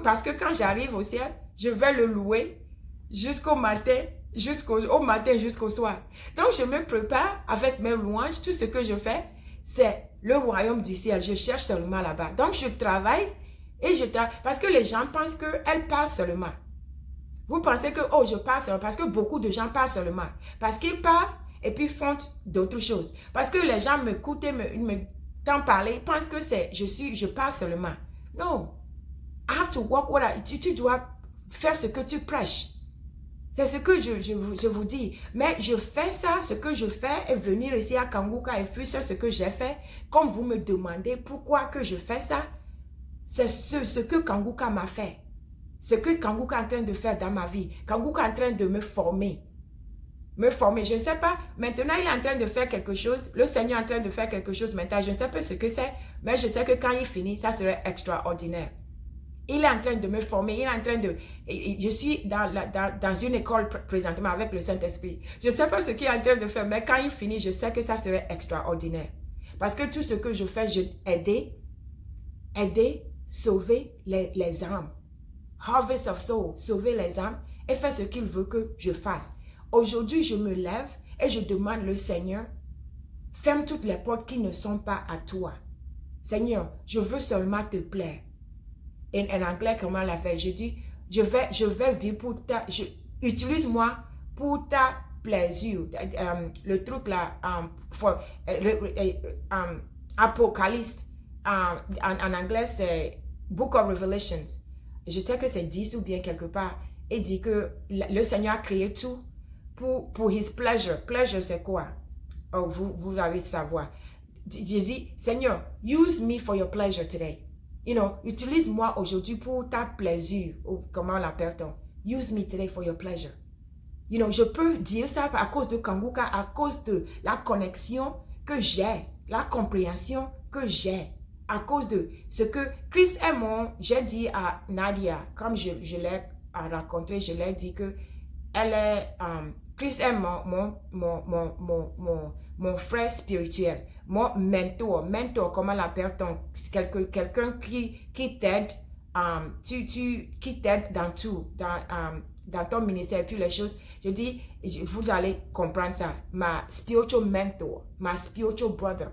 parce que quand j'arrive au ciel, je vais le louer jusqu'au matin, jusqu'au soir. Donc, je me prépare avec mes louanges. Tout ce que je fais, c'est le royaume du ciel. Je cherche seulement là-bas. Donc, je travaille parce que les gens pensent qu'elles parlent seulement. Vous pensez que, oh, je parle seulement, parce que beaucoup de gens parlent seulement. Parce qu'ils parlent et puis font d'autres choses. Parce que les gens m'écoutent et m'entendent parler, ils pensent que je parle seulement. Non. I have to walk what tu dois faire ce que tu prêches. C'est ce que je vous dis. Mais je fais ça, ce que je fais, et venir ici à Kangoka et faire ce que j'ai fait. Comme vous me demandez pourquoi que je fais ça, c'est ce que Kangoka m'a fait. Ce que Kangoka est en train de faire dans ma vie. Kangoka est en train de me former. Je ne sais pas. Maintenant, il est en train de faire quelque chose. Le Seigneur est en train de faire quelque chose maintenant. Je ne sais pas ce que c'est. Mais je sais que quand il finit, ça serait extraordinaire. Il est en train de me former. Il est en train de... Je suis dans une école présentement avec le Saint-Esprit. Je ne sais pas ce qu'il est en train de faire. Mais quand il finit, je sais que ça serait extraordinaire. Parce que tout ce que je fais, aider, sauver les âmes. Harvest of Souls, sauver les âmes et faire ce qu'il veut que je fasse. Aujourd'hui, je me lève et je demande le Seigneur, ferme toutes les portes qui ne sont pas à toi. Seigneur, je veux seulement te plaire. Et en anglais, comment la faire? Je dis, je vais vivre pour ta... Utilise-moi pour ta plaisir. Le truc là, Apocalypse, en anglais, c'est Book of Revelations. Je sais que c'est 10 ou bien quelque part. Et dit que le Seigneur a créé tout pour his pleasure. Pleasure, c'est quoi? Oh, vous avez savoir. Je dis, Seigneur, use me for your pleasure today. You know, utilise-moi aujourd'hui pour ta plaisir. Ou comment l'appelle-t-on? Use me today for your pleasure. You know, je peux dire ça à cause de Kangoka, à cause de la connexion que j'ai, la compréhension que j'ai. À cause de ce que Christ est j'ai dit à Nadia, comme je l'ai rencontré, je l'ai dit que Christ est mon frère spirituel, mon mentor, comment l'appelle-t-on? Quelqu'un qui t'aide, qui t'aide dans tout, dans ton ministère, et puis les choses. Je dis, vous allez comprendre ça. Ma spiritual mentor, ma spiritual brother.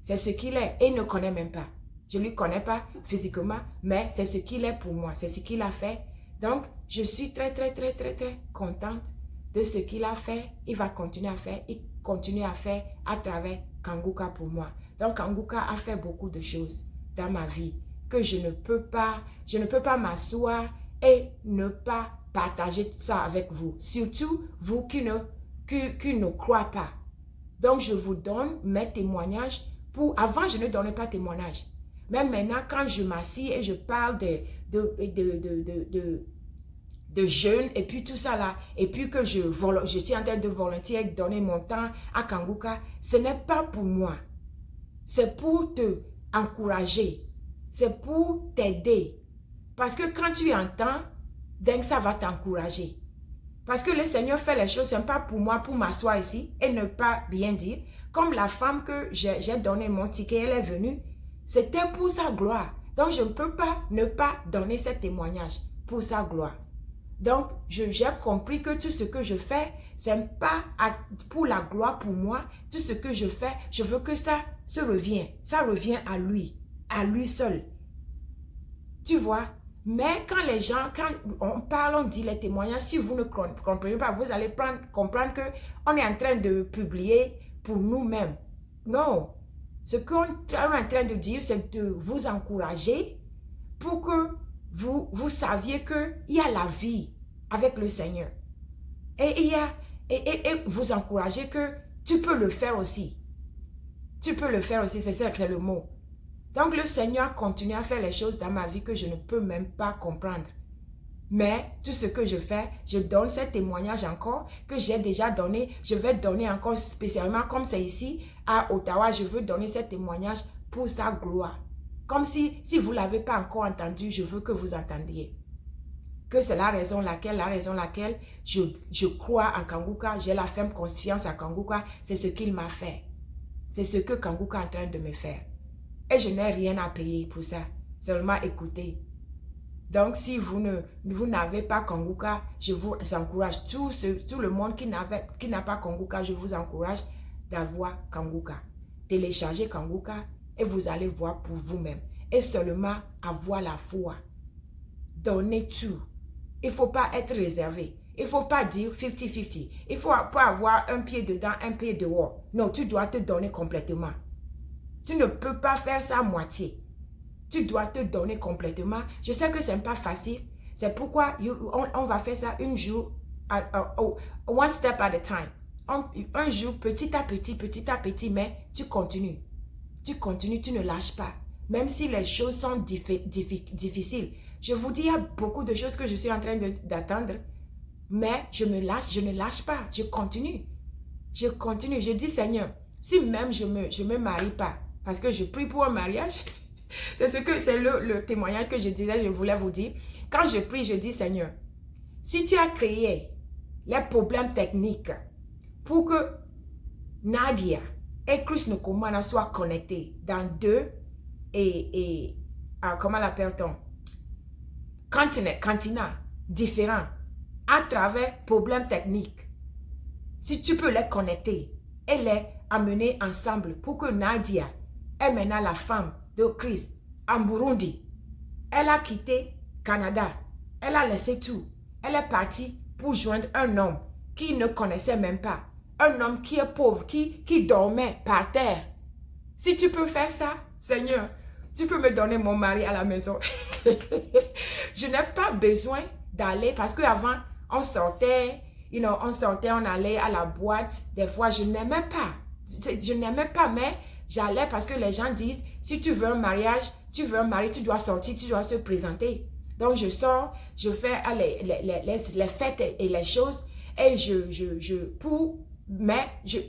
C'est ce qu'il est et il ne connaît même pas. Je ne lui connais pas physiquement, mais c'est ce qu'il est pour moi. C'est ce qu'il a fait. Donc, je suis très contente de ce qu'il a fait. Il va continuer à faire. Il continue à faire à travers Kangoka pour moi. Donc, Kangoka a fait beaucoup de choses dans ma vie que je ne peux pas m'asseoir et ne pas partager ça avec vous. Surtout, vous qui ne croyez pas. Donc, je vous donne mes témoignages. Avant, je ne donnais pas témoignage. Mais maintenant, quand je m'assieds et je parle de jeunes et puis tout ça là, et puis que je suis en train de volontiers donner mon temps à Kangoka, ce n'est pas pour moi. C'est pour te encourager. C'est pour t'aider. Parce que quand tu entends, donc ça va t'encourager. Parce que le Seigneur fait les choses, ce n'est pas pour moi, pour m'asseoir ici et ne pas rien dire. Comme la femme que j'ai donné mon ticket, elle est venue, c'était pour sa gloire. Donc, je ne peux pas ne pas donner ce témoignage pour sa gloire. Donc, j'ai compris que tout ce que je fais, ce n'est pas pour la gloire pour moi. Tout ce que je fais, je veux que ça se revienne. Ça revient à lui seul. Tu vois? Mais quand les gens, quand on parle, on dit les témoignages, si vous ne comprenez pas, vous allez comprendre qu'on est en train de publier pour nous-mêmes. Non. Ce qu'on est en train de dire, c'est de vous encourager pour que vous saviez qu'il y a la vie avec le Seigneur. Et vous encourager que tu peux le faire aussi. Tu peux le faire aussi, c'est ça, c'est le mot. Donc le Seigneur continue à faire les choses dans ma vie que je ne peux même pas comprendre. Mais tout ce que je fais, je donne ces témoignages encore que j'ai déjà donné. Je vais donner encore spécialement comme c'est ici à Ottawa. Je veux donner ces témoignages pour sa gloire. Comme si vous ne l'avez pas encore entendu, je veux que vous entendiez. Que c'est la raison laquelle je crois en Kanguka. J'ai la ferme confiance en Kanguka. C'est ce qu'il m'a fait. C'est ce que Kanguka est en train de me faire. Et je n'ai rien à payer pour ça. Seulement écouter. Donc, si vous n'avez pas Kanguka, je vous encourage. Tout le monde qui n'a pas Kanguka, je vous encourage d'avoir Kanguka. Téléchargez Kanguka et vous allez voir pour vous-même. Et seulement avoir la foi. Donnez tout. Il ne faut pas être réservé. Il ne faut pas dire 50-50. Il ne faut pas avoir un pied dedans, un pied dehors. Non, tu dois te donner complètement. Tu ne peux pas faire ça à moitié. Tu dois te donner complètement. Je sais que ce n'est pas facile. C'est pourquoi on va faire ça un jour, one step at a time. Un jour, petit à petit, mais tu continues. Tu continues, tu ne lâches pas. Même si les choses sont difficiles. Je vous dis, il y a beaucoup de choses que je suis en train d'attendre. Mais je ne lâche pas. Je continue. Je continue. Je dis, Seigneur, si même je me marie pas, parce que je prie pour un mariage, c'est le témoignage que je disais, je voulais vous dire. Quand je prie, je dis, Seigneur, si tu as créé les problèmes techniques pour que Nadia et Chris Nkomana soient connectés dans deux comment l'appelle-t-on? Continents différents à travers problèmes techniques. Si tu peux les connecter et les amener ensemble pour que Nadia est maintenant la femme de Christ en Burundi. Elle a quitté Canada. Elle a laissé tout. Elle est partie pour joindre un homme qui ne connaissait même pas. Un homme qui est pauvre, qui dormait par terre. Si tu peux faire ça, Seigneur, tu peux me donner mon mari à la maison. Je n'ai pas besoin d'aller parce qu'avant, on sortait, on allait à la boîte. Des fois, je n'aimais pas. Je n'aimais pas, mais j'allais parce que les gens disent, si tu veux un mariage, tu veux un mari, tu dois sortir, tu dois se présenter. Donc, je sors, je fais les fêtes et les choses. Et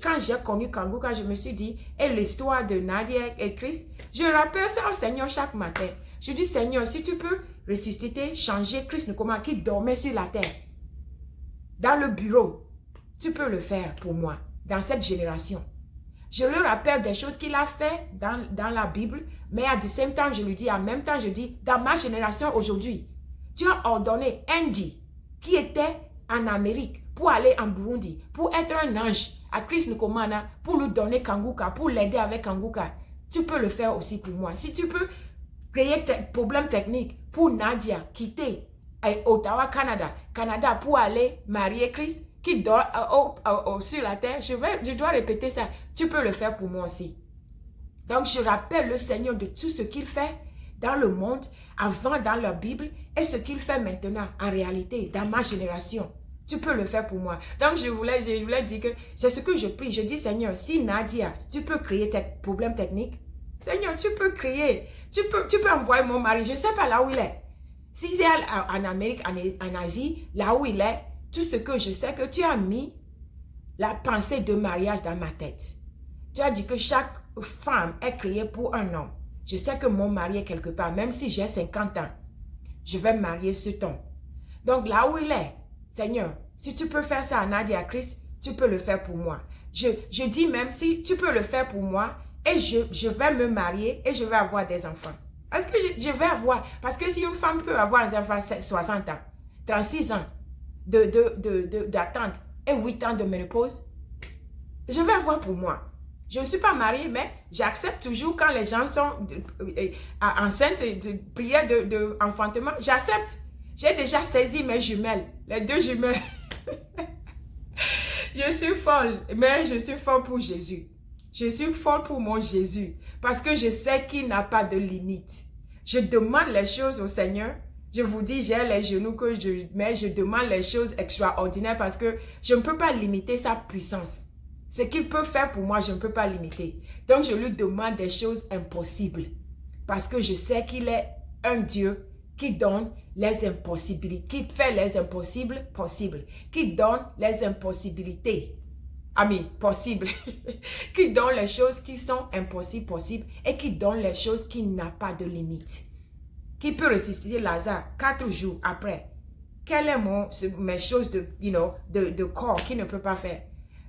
quand j'ai connu Kanguka, je me suis dit, et l'histoire de Nadia et Christ, je rappelle ça au Seigneur chaque matin. Je dis, Seigneur, si tu peux ressusciter, changer Christ Nkomana qui dormait sur la terre, dans le bureau, tu peux le faire pour moi, dans cette génération. Je lui rappelle des choses qu'il a fait dans la Bible, mais à the same time, je lui dis, en même temps, je dis, dans ma génération aujourd'hui, tu as ordonné Andy, qui était en Amérique, pour aller en Burundi, pour être un ange à Chris Nkomana, pour lui donner Kanguka, pour l'aider avec Kanguka. Tu peux le faire aussi pour moi. Si tu peux créer des problèmes techniques pour Nadia, quitter Ottawa, Canada, pour aller marier Chris, qui dort sur la terre, je dois répéter ça. Tu peux le faire pour moi aussi. Donc, je rappelle le Seigneur de tout ce qu'il fait dans le monde, avant dans la Bible, et ce qu'il fait maintenant, en réalité, dans ma génération. Tu peux le faire pour moi. Donc, je voulais dire que c'est ce que je prie. Je dis, Seigneur, si Nadia, tu peux créer tes problèmes techniques, Seigneur, tu peux créer. Tu peux envoyer mon mari. Je ne sais pas là où il est. Si c'est en Amérique, en Asie, là où il est, tout ce que je sais que tu as mis la pensée de mariage dans ma tête. Tu as dit que chaque femme est créée pour un homme. Je sais que mon mari est quelque part, même si j'ai 50 ans. Je vais me marier ce temps. Donc là où il est, Seigneur, si tu peux faire ça à Nadia Christ, tu peux le faire pour moi. Je dis même si tu peux le faire pour moi et je vais me marier et je vais avoir des enfants. Parce que je vais avoir, parce que si une femme peut avoir des enfants 60 ans, 36 ans d'attente et 8 ans de ménopause, je vais avoir pour moi. Je ne suis pas mariée, mais j'accepte toujours quand les gens sont enceintes, de prière d'enfantement. J'accepte. J'ai déjà saisi mes jumelles, les 2 jumelles. Je suis folle, mais je suis folle pour Jésus. Je suis folle pour mon Jésus parce que je sais qu'il n'a pas de limite. Je demande les choses au Seigneur. Je vous dis, j'ai les genoux que je mets, je demande les choses extraordinaires parce que je ne peux pas limiter sa puissance. Ce qu'il peut faire pour moi, je ne peux pas limiter. Donc, je lui demande des choses impossibles parce que je sais qu'il est un Dieu qui donne les impossibilités, qui fait les impossibles possibles, qui donne les impossibilités. Possibles. Qui donne les choses qui sont impossibles possibles et qui donne les choses qui n'ont pas de limite. Qui peut ressusciter Lazare 4 jours après. Quelles sont mes choses de corps qui ne peut pas faire?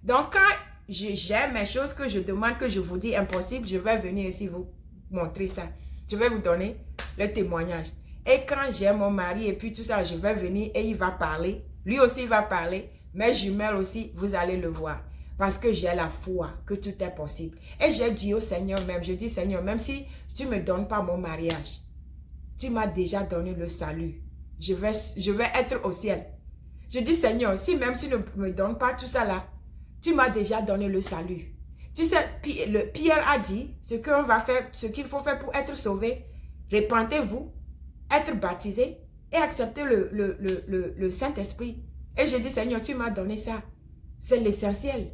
Donc, quand j'ai mes choses que je demande, que je vous dis impossible, je vais venir ici vous montrer ça. Je vais vous donner le témoignage. Et quand j'ai mon mari et puis tout ça, je vais venir et il va parler. Lui aussi, il va parler. Mes jumelles aussi, vous allez le voir. Parce que j'ai la foi que tout est possible. Et j'ai dit au Seigneur même, je dis Seigneur, même si tu ne me donnes pas mon mariage, tu m'as déjà donné le salut. Je vais être au ciel. Je dis Seigneur, si même tu ne me donnes pas tout ça là, tu m'as déjà donné le salut. Tu sais, Pierre a dit ce qu'on va faire, ce qu'il faut faire pour être sauvé. Repentez-vous, être baptisé et accepter le Saint-Esprit. Et je dis Seigneur, tu m'as donné ça. C'est l'essentiel.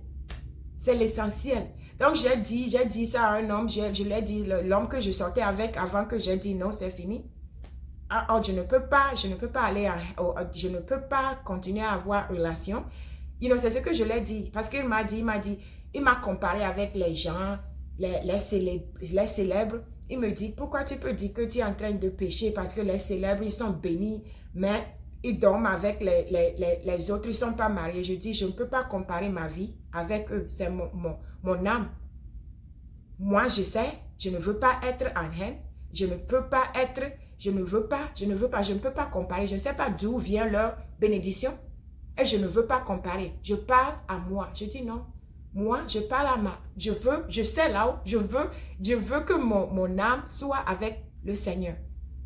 C'est l'essentiel. Donc j'ai dit ça à un homme, je l'ai dit, l'homme que je sortais avec avant que j'ai dit non, c'est fini. Je ne peux pas aller, je ne peux pas continuer à avoir relation. C'est ce que je l'ai dit. Parce qu'il m'a comparé avec les gens, les célèbres. Il me dit, pourquoi tu peux dire que tu es en train de pécher parce que les célèbres, ils sont bénis, mais ils dorment avec les autres, ils ne sont pas mariés. Je dis, je ne peux pas comparer ma vie avec eux. C'est mon âme. Moi, je sais, je ne veux pas être en haine. Je ne peux pas comparer. Je ne sais pas d'où vient leur bénédiction. Et je ne veux pas comparer. Je parle à moi. Je dis non. Moi, je parle à je sais là où je veux que mon âme soit avec le Seigneur.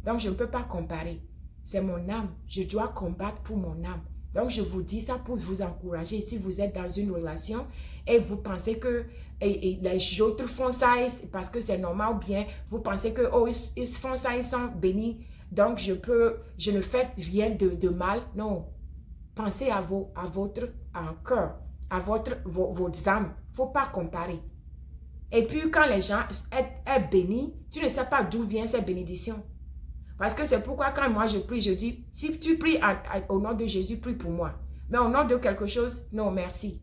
Donc, je ne peux pas comparer. C'est mon âme. Je dois combattre pour mon âme. Donc, je vous dis ça pour vous encourager. Si vous êtes dans une relation et vous pensez que les autres font ça parce que c'est normal ou bien vous pensez que ils font ça, ils sont bénis. Donc, je ne fais rien de mal. Non. Pensez à votre cœur, à vos âmes. Il ne faut pas comparer. Et puis, quand les gens sont bénis, tu ne sais pas d'où vient cette bénédiction. Parce que c'est pourquoi quand moi je prie, je dis, si tu pries au nom de Jésus, prie pour moi. Mais au nom de quelque chose, non, merci.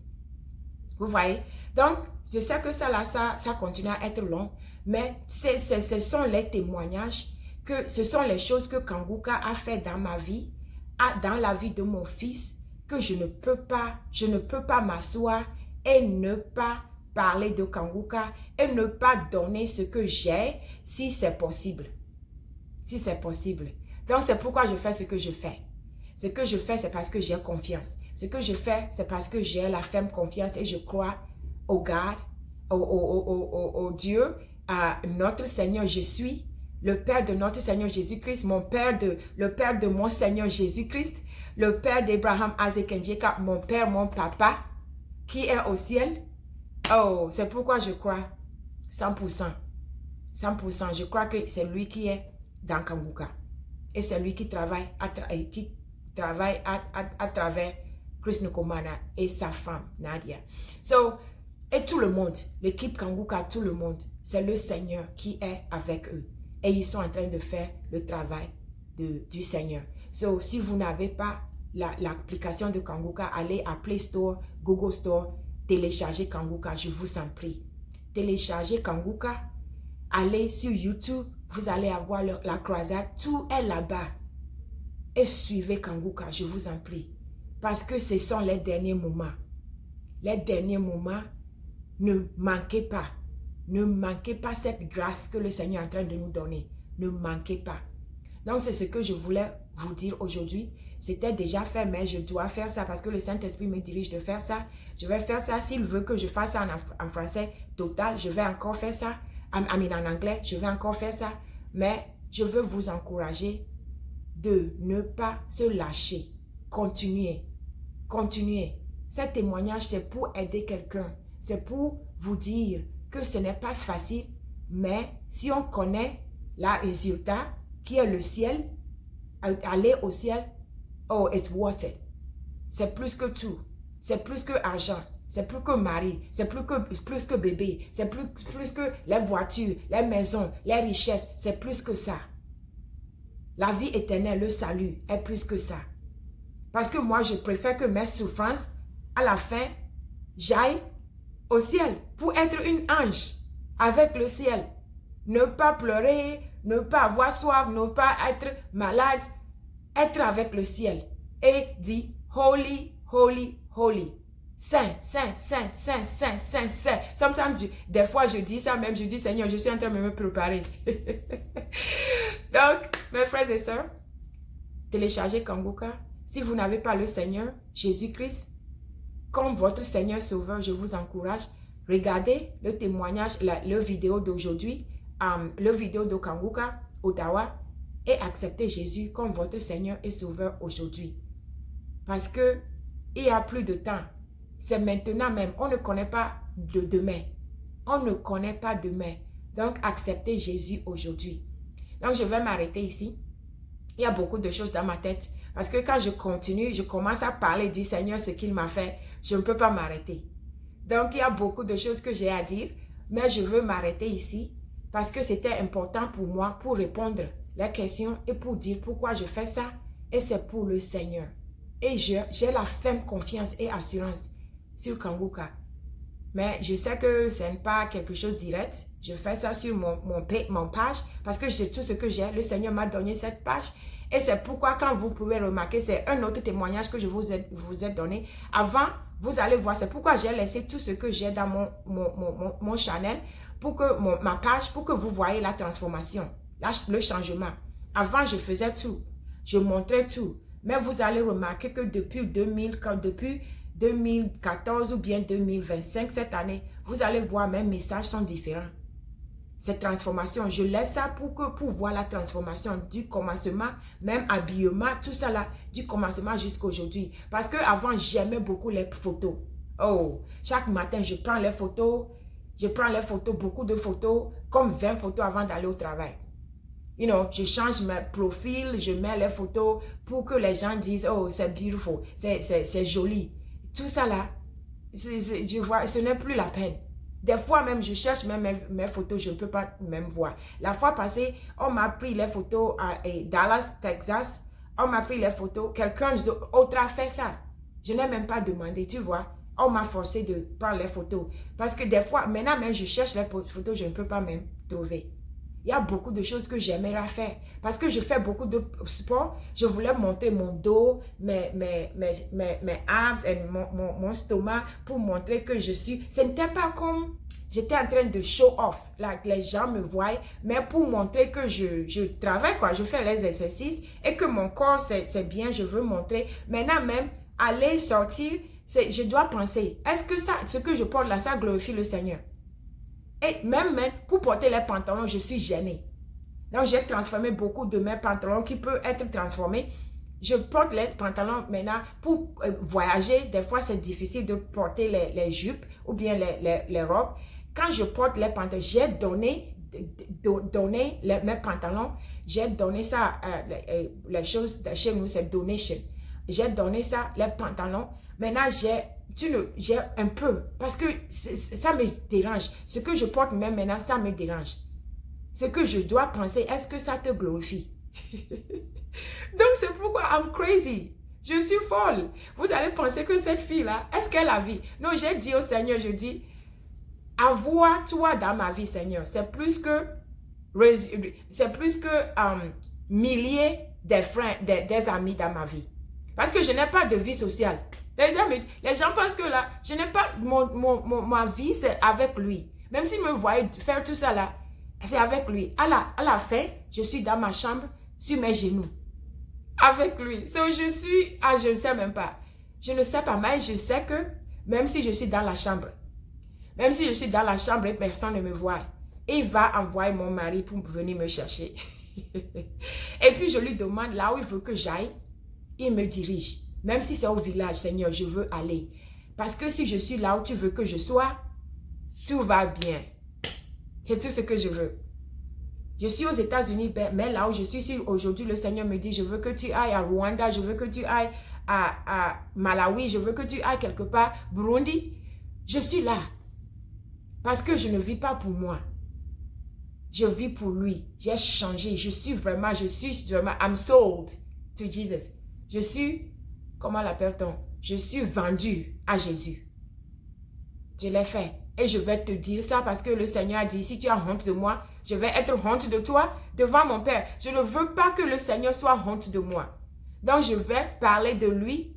Vous voyez? Donc, je sais que ça continue à être long, mais ce sont les témoignages, ce sont les choses que Kanguka a fait dans ma vie, dans la vie de mon fils, que je ne peux pas m'asseoir et ne pas parler de Kanguka et ne pas donner ce que j'ai si c'est possible. Si c'est possible. Donc, c'est pourquoi je fais ce que je fais. Ce que je fais, c'est parce que j'ai confiance. Ce que je fais, c'est parce que j'ai la ferme confiance et je crois au God, au Dieu, à notre Seigneur. Je suis le Père de notre Seigneur Jésus-Christ, le Père de mon Seigneur Jésus-Christ, le Père d'Abraham, Isaac et Jacob, mon Père, mon Papa, qui est au ciel. Oh, c'est pourquoi je crois 100%. 100%. Je crois que c'est lui qui est dans Kanguka. Et c'est lui qui travaille à travers Chris Nkomana et sa femme, Nadia. Et tout le monde, l'équipe Kanguka, tout le monde, c'est le Seigneur qui est avec eux. Et ils sont en train de faire le travail du Seigneur. Si vous n'avez pas l'application de Kanguka, allez à Play Store, Google Store, téléchargez Kanguka, je vous en prie. Téléchargez Kanguka, allez sur YouTube, vous allez avoir la croisade, tout est là-bas. Et suivez Kanguka, je vous en prie. Parce que ce sont les derniers moments. Les derniers moments, ne manquez pas. Ne manquez pas cette grâce que le Seigneur est en train de nous donner. Ne manquez pas. Donc, c'est ce que je voulais vous dire aujourd'hui. C'était déjà fait, mais je dois faire ça parce que le Saint-Esprit me dirige de faire ça. Je vais faire ça. S'il veut que je fasse ça en français, total, je vais encore faire ça. En anglais, je vais encore faire ça. Mais je veux vous encourager de ne pas se lâcher. Continuez. Continuez. Ce témoignage, c'est pour aider quelqu'un. C'est pour vous dire que ce n'est pas facile, mais si on connaît le résultat, qui est le ciel, aller au ciel, oh, it's worth it. C'est plus que tout. C'est plus que argent. C'est plus que mari. C'est plus que bébé. C'est plus que les voitures, les maisons, les richesses. C'est plus que ça. La vie éternelle, le salut est plus que ça. Parce que moi, je préfère que mes souffrances, à la fin, j'aille au ciel pour être une ange avec le ciel. Ne pas pleurer, ne pas avoir soif, ne pas être malade, être avec le ciel. Et dit, holy, holy, holy. Saint, saint, saint, saint, saint, saint, saint. Sometimes, des fois, je dis ça même, je dis, Seigneur, je suis en train de me préparer. Donc, mes frères et sœurs, téléchargez Kanguka. Si vous n'avez pas le Seigneur, Jésus-Christ, comme votre Seigneur Sauveur, je vous encourage, regardez le témoignage, le vidéo d'aujourd'hui, le vidéo de Kanguka, Ottawa, et acceptez Jésus comme votre Seigneur et Sauveur aujourd'hui. Parce que il n'y a plus de temps. C'est maintenant même. On ne connaît pas de demain. On ne connaît pas demain. Donc, acceptez Jésus aujourd'hui. Donc, je vais m'arrêter ici. Il y a beaucoup de choses dans ma tête. Parce que quand je continue, je commence à parler du Seigneur, ce qu'il m'a fait. Je ne peux pas m'arrêter. Donc, il y a beaucoup de choses que j'ai à dire. Mais je veux m'arrêter ici. Parce que c'était important pour moi pour répondre les questions et pour dire pourquoi je fais ça. Et c'est pour le Seigneur. Et j'ai la ferme confiance et assurance sur Kanguka. Mais je sais que ce n'est pas quelque chose de direct. Je fais ça sur mon page parce que j'ai tout ce que j'ai. Le Seigneur m'a donné cette page. Et c'est pourquoi quand vous pouvez remarquer, c'est un autre témoignage que je vous ai donné. Avant, vous allez voir, c'est pourquoi j'ai laissé tout ce que j'ai dans mon channel, pour que ma page, pour que vous voyez la transformation, le changement. Avant, je faisais tout. Je montrais tout. Mais vous allez remarquer que depuis 2014 ou bien 2025, cette année, vous allez voir mes messages sont différents. Cette transformation, je laisse ça pour voir la transformation du commencement, même habillement, tout ça là, du commencement jusqu'à aujourd'hui. Parce qu'avant, j'aimais beaucoup les photos. Oh, chaque matin, je prends les photos, beaucoup de photos, comme 20 photos avant d'aller au travail. You know, je change mes profils, je mets les photos pour que les gens disent, oh, c'est beautiful, c'est joli. Tout ça là, je vois, ce n'est plus la peine. Des fois même, je cherche même mes photos, je ne peux pas même voir. La fois passée, on m'a pris les photos à Dallas, Texas. On m'a pris les photos, quelqu'un d'autre a fait ça. Je n'ai même pas demandé, tu vois. On m'a forcé de prendre les photos. Parce que des fois, maintenant même, je cherche les photos, je ne peux pas même trouver. Il y a beaucoup de choses que j'aimerais faire. Parce que je fais beaucoup de sport. Je voulais montrer mon dos, mes abs et mon stomac pour montrer que je suis... Ce n'était pas comme j'étais en train de show off. Là, les gens me voient. Mais pour montrer que je travaille, quoi. Je fais les exercices et que mon corps, c'est bien. Je veux montrer. Maintenant même, aller sortir, je dois penser. Est-ce que ça, ce que je porte là, ça glorifie le Seigneur? Et même pour porter les pantalons, je suis gênée. Donc, j'ai transformé beaucoup de mes pantalons qui peuvent être transformés. Je porte les pantalons maintenant pour voyager. Des fois, c'est difficile de porter les jupes ou bien les robes. Quand je porte les pantalons, j'ai donné mes pantalons. J'ai donné ça, les choses de chez nous, c'est donation. J'ai donné ça, les pantalons. Maintenant, j'ai un peu, parce que ça me dérange. Ce que je porte même maintenant, ça me dérange. Ce que je dois penser, est-ce que ça te glorifie? Donc, c'est pourquoi I'm crazy. Je suis folle. Vous allez penser que cette fille-là, est-ce qu'elle a vie? Non, j'ai dit au Seigneur, je dis, avoir toi dans ma vie, Seigneur, c'est plus que milliers de frères, des amis dans ma vie. Parce que je n'ai pas de vie sociale. Les gens pensent que là, je n'ai pas, ma vie, c'est avec lui. Même s'il me voyait faire tout ça là, c'est avec lui. À la fin, je suis dans ma chambre, sur mes genoux. Avec lui. So, je ne sais même pas. Je ne sais pas, mais je sais que, même si je suis dans la chambre, Même si je suis dans la chambre et personne ne me voit, il va envoyer mon mari pour venir me chercher. Et puis je lui demande là où il veut que j'aille, il me dirige. Même si c'est au village, Seigneur, je veux aller. Parce que si je suis là où tu veux que je sois, tout va bien. C'est tout ce que je veux. Je suis aux États-Unis, mais là où je suis aujourd'hui, le Seigneur me dit, je veux que tu ailles à Rwanda, je veux que tu ailles à Malawi, je veux que tu ailles quelque part, Burundi. Je suis là. Parce que je ne vis pas pour moi. Je vis pour lui. J'ai changé. Je suis vraiment, I'm sold to Jesus. Je suis, comment l'appelle-t-on? Je suis vendu à Jésus. Je l'ai fait. Et je vais te dire ça parce que le Seigneur a dit, si tu as honte de moi, je vais être honte de toi devant mon Père. Je ne veux pas que le Seigneur soit honte de moi. Donc, je vais parler de lui.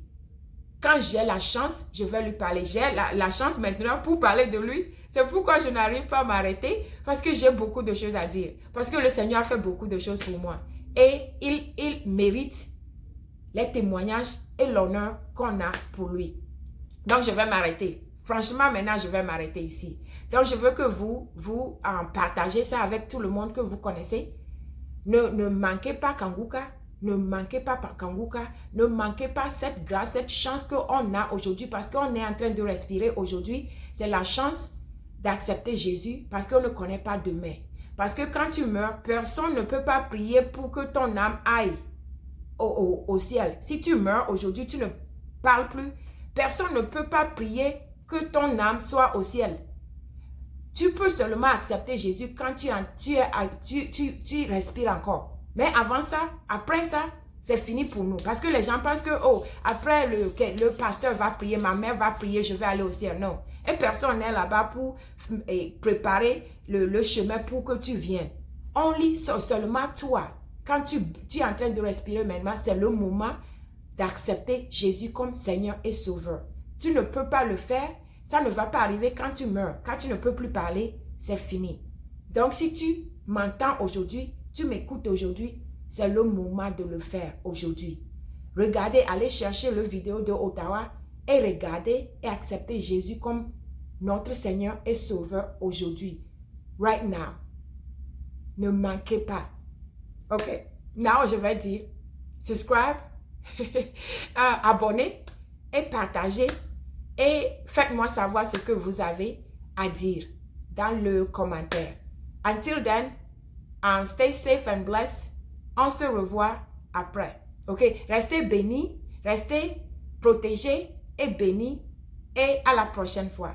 Quand j'ai la chance, je vais lui parler. J'ai la chance maintenant pour parler de lui. C'est pourquoi je n'arrive pas à m'arrêter parce que j'ai beaucoup de choses à dire. Parce que le Seigneur a fait beaucoup de choses pour moi. Et il mérite les témoignages et l'honneur qu'on a pour lui. Donc, je vais m'arrêter. Franchement, maintenant, je vais m'arrêter ici. Donc, je veux que vous partagez ça avec tout le monde que vous connaissez. Ne manquez pas Kanguka. Ne manquez pas Kanguka. Ne manquez pas cette grâce, cette chance qu'on a aujourd'hui parce qu'on est en train de respirer aujourd'hui. C'est la chance d'accepter Jésus parce qu'on ne connaît pas demain. Parce que quand tu meurs, personne ne peut pas prier pour que ton âme aille au ciel. Si tu meurs aujourd'hui, tu ne parles plus. Personne ne peut pas prier que ton âme soit au ciel. Tu peux seulement accepter Jésus quand tu respires encore. Mais avant ça, après ça, c'est fini pour nous. Parce que les gens pensent que, oh, après le pasteur va prier, ma mère va prier, je vais aller au ciel. Non. Et personne n'est là-bas pour préparer le chemin pour que tu viennes. Only seulement toi. Quand tu es en train de respirer maintenant, c'est le moment d'accepter Jésus comme Seigneur et Sauveur. Tu ne peux pas le faire. Ça ne va pas arriver quand tu meurs. Quand tu ne peux plus parler, c'est fini. Donc, si tu m'entends aujourd'hui, tu m'écoutes aujourd'hui, c'est le moment de le faire aujourd'hui. Regardez, allez chercher le vidéo de Ottawa et regardez et acceptez Jésus comme notre Seigneur et Sauveur aujourd'hui. Right now. Ne manquez pas. Ok. Now, je vais dire subscribe, abonnez et partagez. Et faites-moi savoir ce que vous avez à dire dans le commentaire. Until then, stay safe and blessed. On se revoit après. Ok? Restez bénis, restez protégés et bénis. Et à la prochaine fois.